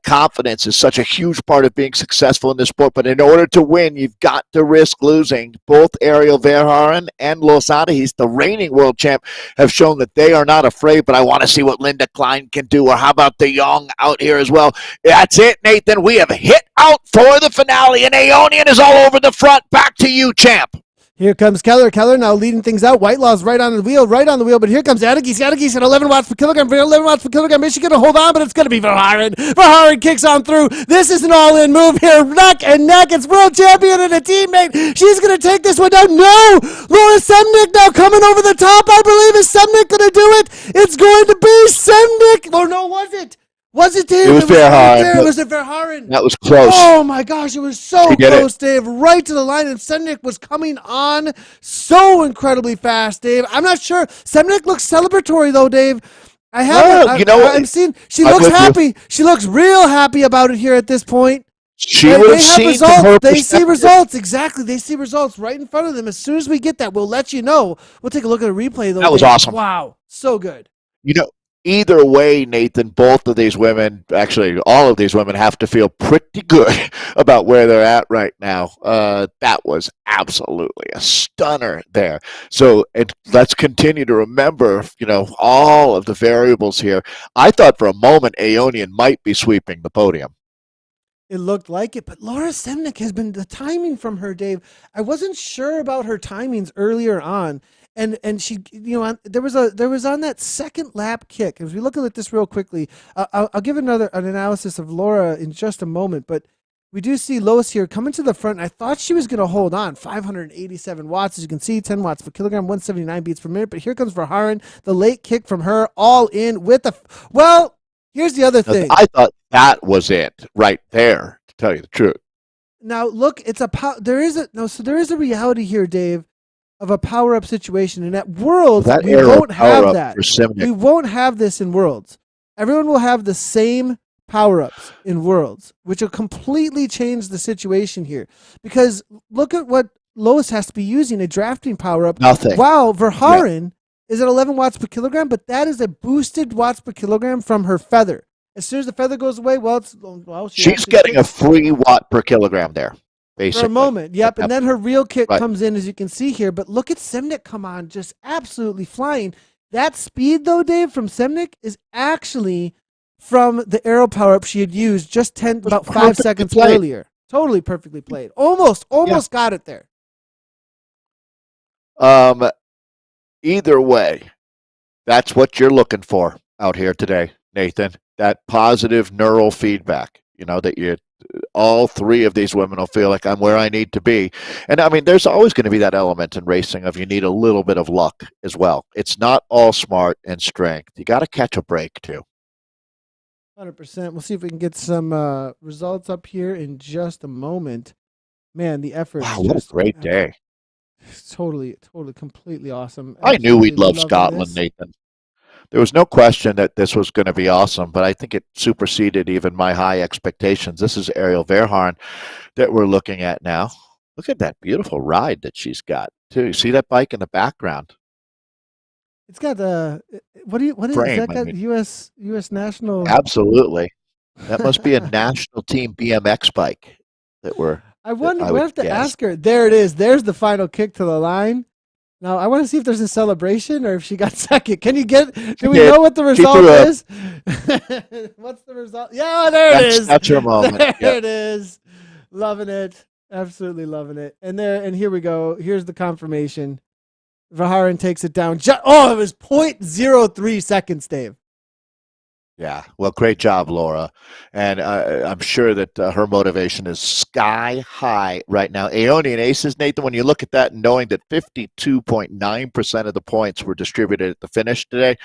Confidence is such a huge part of being successful in this sport, but in order to win, you've got to risk losing. Both Ariel Verhaeren and Los Angeles, the reigning world champ, have shown that they are not afraid, but I want to see what Linda Klein can do, or how about De Jong out here as well? That's it, Nathan. We have hit out for the finale, and Aeonian is all over the front. Back to you, champ. Here comes Keller. Keller now leading things out. Whitelaw's right on the wheel. But here comes Adageist. Adageist at 11 watts per kilogram. 11 watts per kilogram. Is she going to hold on? But it's going to be Verhaeren. Verhaeren kicks on through. This is an all-in move here. Neck and neck. It's world champion and a teammate. She's going to take this one down. No! Laura Semnick now coming over the top. I believe. Is Semnick going to do it? It's going to be Semnick. Or no, was it? Was it, Dave? It was Verhaeren. Was it Verhaeren? That was close. Oh, my gosh. It was so close, Dave. Right to the line. And Semnick was coming on so incredibly fast, Dave. I'm not sure. Semnick looks celebratory, though, Dave. I'm seeing. She looks happy. She looks real happy about it here at this point. She would have seen results. They see results. Exactly. They see results right in front of them. As soon as we get that, we'll let you know. We'll take a look at a replay, though. That was Dave. awesome. Wow. So good. Either way, Nathan, both of these women, actually all of these women, have to feel pretty good about where they're at right now. That was absolutely a stunner there. So let's continue to remember, all of the variables here. I thought for a moment Aeonian might be sweeping the podium. It looked like it, but Laura Semnick has been the timing from her, Dave. I wasn't sure about her timings earlier on. And she, there was on that second lap kick. As we look at this real quickly, I'll give an analysis of Laura in just a moment. But we do see Lois here coming to the front. And I thought she was going to hold on. 587 watts, as you can see, 10 watts per kilogram, 179 beats per minute. But here comes Verhaeren, the late kick from her, all in with the. Well, here's the other thing. I thought that was it right there, to tell you the truth. Now look, there is a reality here, Dave, of a power-up situation. And at Worlds, we won't have that. We won't have this in Worlds. Everyone will have the same power-ups in Worlds, which will completely change the situation here. Because look at what Lois has to be using, a drafting power-up. Nothing. Wow, Verhaeren is at 11 watts per kilogram, but that is a boosted watts per kilogram from her feather. As soon as the feather goes away, she's getting a free watt per kilogram there. Basically. For a moment, yep. And then her real kick comes in, as you can see here. But look at Semnick come on, just absolutely flying. That speed, though, Dave, from Semnick is actually from the aero power-up she had used just about 5 seconds earlier. Totally perfectly played. Almost got it there. Either way, that's what you're looking for out here today, Nathan. That positive neural feedback, that all three of these women will feel like I'm where I need to be. And I mean, there's always going to be that element in racing of you need a little bit of luck as well. It's not all smart and strength. You got to catch a break too. 100%. We'll see if we can get some results up here in just a moment. Man, the efforts Wow, what a just great day. totally, totally, completely awesome. I knew Absolutely we'd love loving Scotland, this. Nathan. There was no question that this was going to be awesome, but I think it superseded even my high expectations. This is Ariel Verharn that we're looking at now. Look at that beautiful ride that she's got, too. You see that bike in the background? It's got what is Frame, that I got mean. US national. Absolutely. That must be a national team BMX bike that we're I that wonder. I We would have to guess. ask her. There it is. There's the final kick to the line. Now I want to see if there's a celebration or if she got second. Can you get? She Do we did. know what the She result threw a is? What's the result? Yeah, there it is. that's her moment. There Yep. it is. Loving it. Absolutely loving it. And here we go. Here's the confirmation. Vaharin takes it down. Oh, it was 0.03 seconds, Dave. Yeah, well, great job, Laura. And I'm sure that her motivation is sky high right now. Aeonian Aces, Nathan, when you look at that and knowing that 52.9% of the points were distributed at the finish today,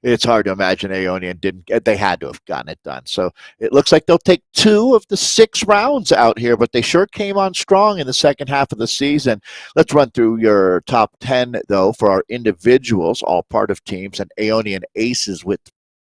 it's hard to imagine Aeonian didn't get, they had to have gotten it done. So it looks like they'll take 2 of the 6 rounds out here, but they sure came on strong in the second half of the season. Let's run through your top 10, though, for our individuals, all part of teams, and Aeonian Aces with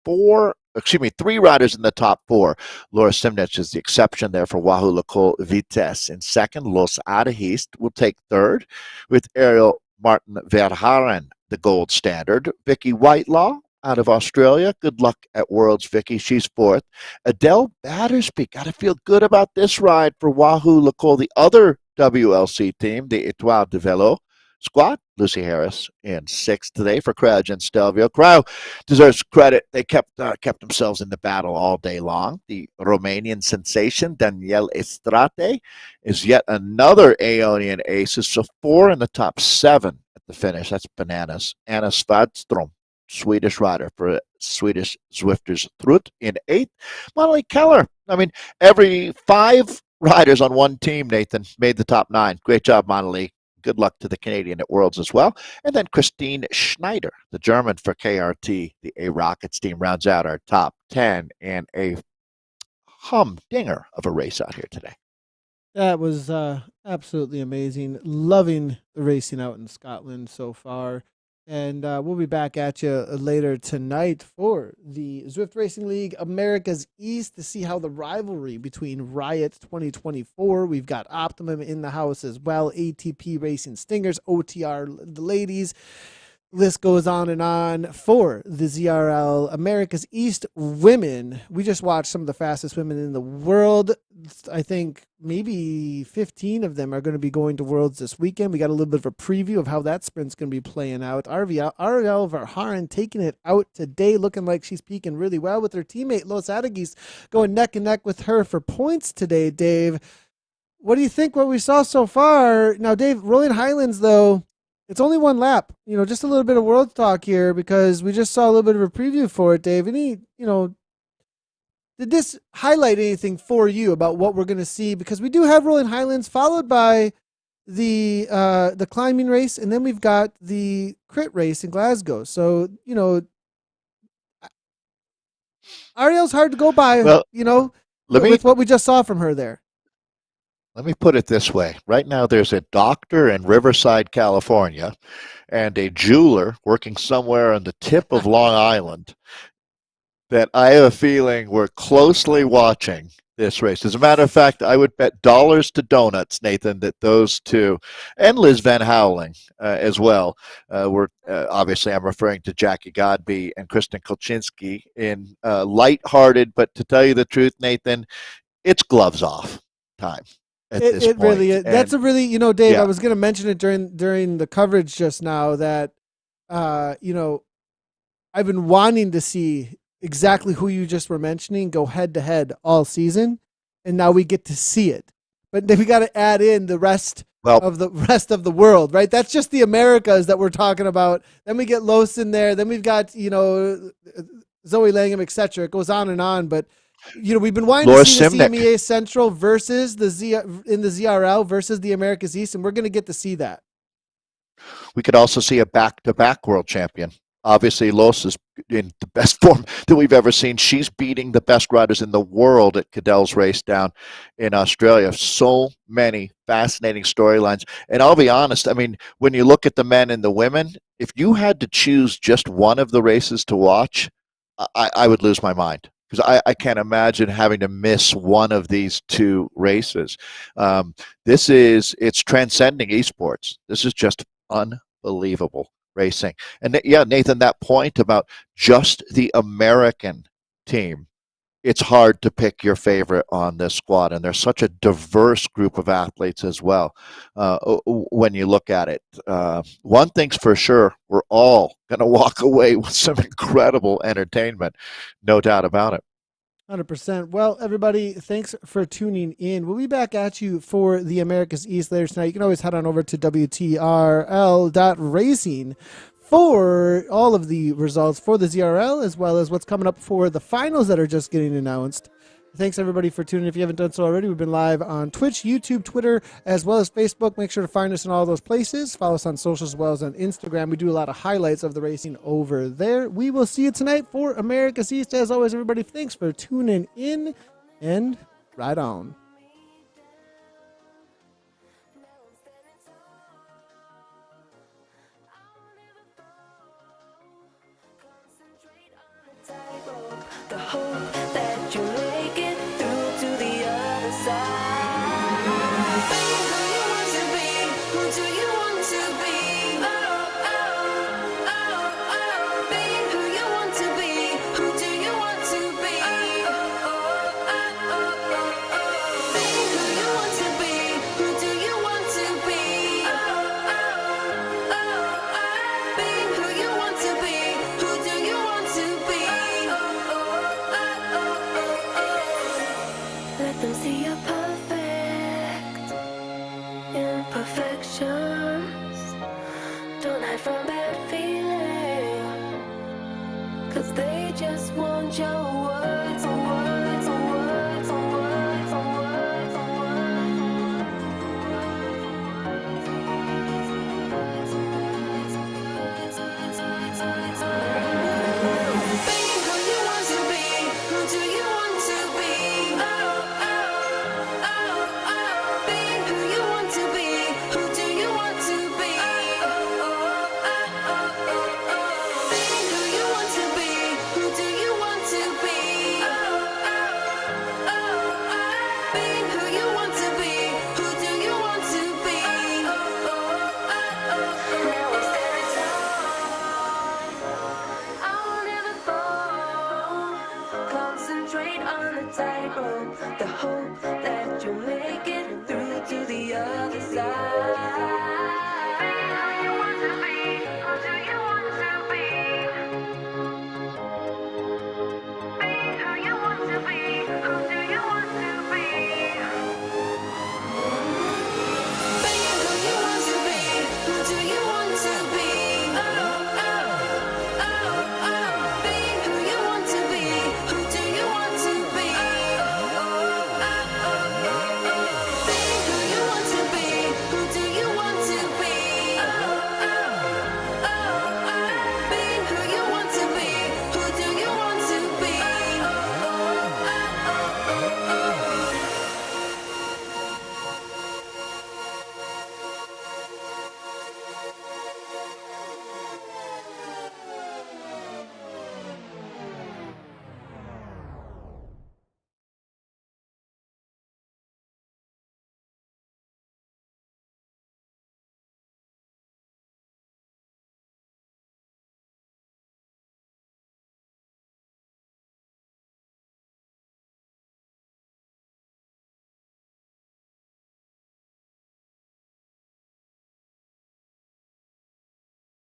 3 riders in the top 4. Laura Simnich is the exception there for Wahoo Lacole Vitesse. In second, Los Adahist will take third, with Ariel Martin Verharen, the gold standard. Vicky Whitelaw out of Australia. Good luck at Worlds, Vicky. She's fourth. Adele Battersby. Got to feel good about this ride for Wahoo Lacole, the other WLC team, the Etoile de Velo squad. Lucy Harris in sixth today for Crouch and Stelvio. Crow deserves credit. They kept themselves in the battle all day long. The Romanian sensation, Danielle Estrate, is yet another Aeonian ace. So 4 in the top 7 at the finish. That's bananas. Anna Svadstrom, Swedish rider for Swedish Zwifters Trut in 8th. Molly Keller. I mean, every 5 riders on one team, Nathan, made the top 9. Great job, Monolith. Good luck to the Canadian at Worlds as well. And then Christine Schneider, the German for KRT, the A Rockets team, rounds out our top 10 and a humdinger of a race out here today. That was absolutely amazing. Loving the racing out in Scotland so far. And we'll be back at you later tonight for the Zwift Racing League America's East to see how the rivalry between Riot 2024. We've got Optimum in the house as well. ATP Racing Stingers, OTR the ladies. List goes on and on for the ZRL America's East women. We just watched some of the fastest women in the world. I think maybe 15 of them are going to be going to Worlds this weekend. We got a little bit of a preview of how that sprint's going to be playing out. Ariel Verharen taking it out today, looking like she's peaking really well with her teammate Los Adagis going neck and neck with her for points today, Dave. What do you think what we saw so far? Now, Dave, Rolling Highlands, though, it's only one lap. Just a little bit of world talk here because we just saw a little bit of a preview for it, Dave. Did this highlight anything for you about what we're going to see? Because we do have Rolling Highlands followed by the climbing race, and then we've got the crit race in Glasgow. So, Ariel's hard to go by, Well, with what we just saw from her there. Let me put it this way. Right now, there's a doctor in Riverside, California, and a jeweler working somewhere on the tip of Long Island that I have a feeling we're closely watching this race. As a matter of fact, I would bet dollars to donuts, Nathan, that those two, and Liz Van Houweling as well, obviously I'm referring to Jackie Godby and Kristen Kolchinski in lighthearted, but to tell you the truth, Nathan, it's gloves off time. It really is. That's a really, Dave, yeah. I was going to mention it during the coverage just now that, I've been wanting to see exactly who you just were mentioning go head to head all season. And now we get to see it, but then we got to add in the rest of the world, right? That's just the Americas that we're talking about. Then we get Los in there. Then we've got, Zoe Langham, etc. It goes on and on, but we've been wanting Laura to see Simnick. the EMEA Central versus the ZRL versus the America's East, and we're going to get to see that. We could also see a back-to-back world champion Obviously, Los is in the best form that we've ever seen. She's beating the best riders in the world at Cadell's race down in Australia. So many fascinating storylines. And I'll be honest, I mean, when you look at the men and the women, if you had to choose just one of the races to watch, I would lose my mind because I can't imagine having to miss one of these two races. It's transcending esports. This is just unbelievable racing. And yeah, Nathan, that point about just the American team, it's hard to pick your favorite on this squad. And there's such a diverse group of athletes as well when you look at it. One thing's for sure, we're all going to walk away with some incredible entertainment, no doubt about it. 100%. Well, everybody, thanks for tuning in. We'll be back at you for the America's East later tonight. You can always head on over to WTRL.racing for all of the results for the ZRL, as well as what's coming up for the finals that are just getting announced. Thanks, everybody, for tuning in. If you haven't done so already, we've been live on Twitch, YouTube, Twitter, as well as Facebook. Make sure to find us in all those places. Follow us on social as well as on Instagram. We do a lot of highlights of the racing over there. We will see you tonight for America's East. As always, everybody, thanks for tuning in, and ride on. The hope that you make it through to the other side. Be who you want to be. Who do you want to be? Oh, oh, oh, oh. Be who you want to be. Who do you want to be? Oh, oh, oh, oh, oh. Be who you want to be. Who do you want to be? Oh, oh, oh, oh. Be who you want to be. Who do you want to be? Let them see your perfect imperfections. Don't hide from bad feeling, 'cause they just want your word.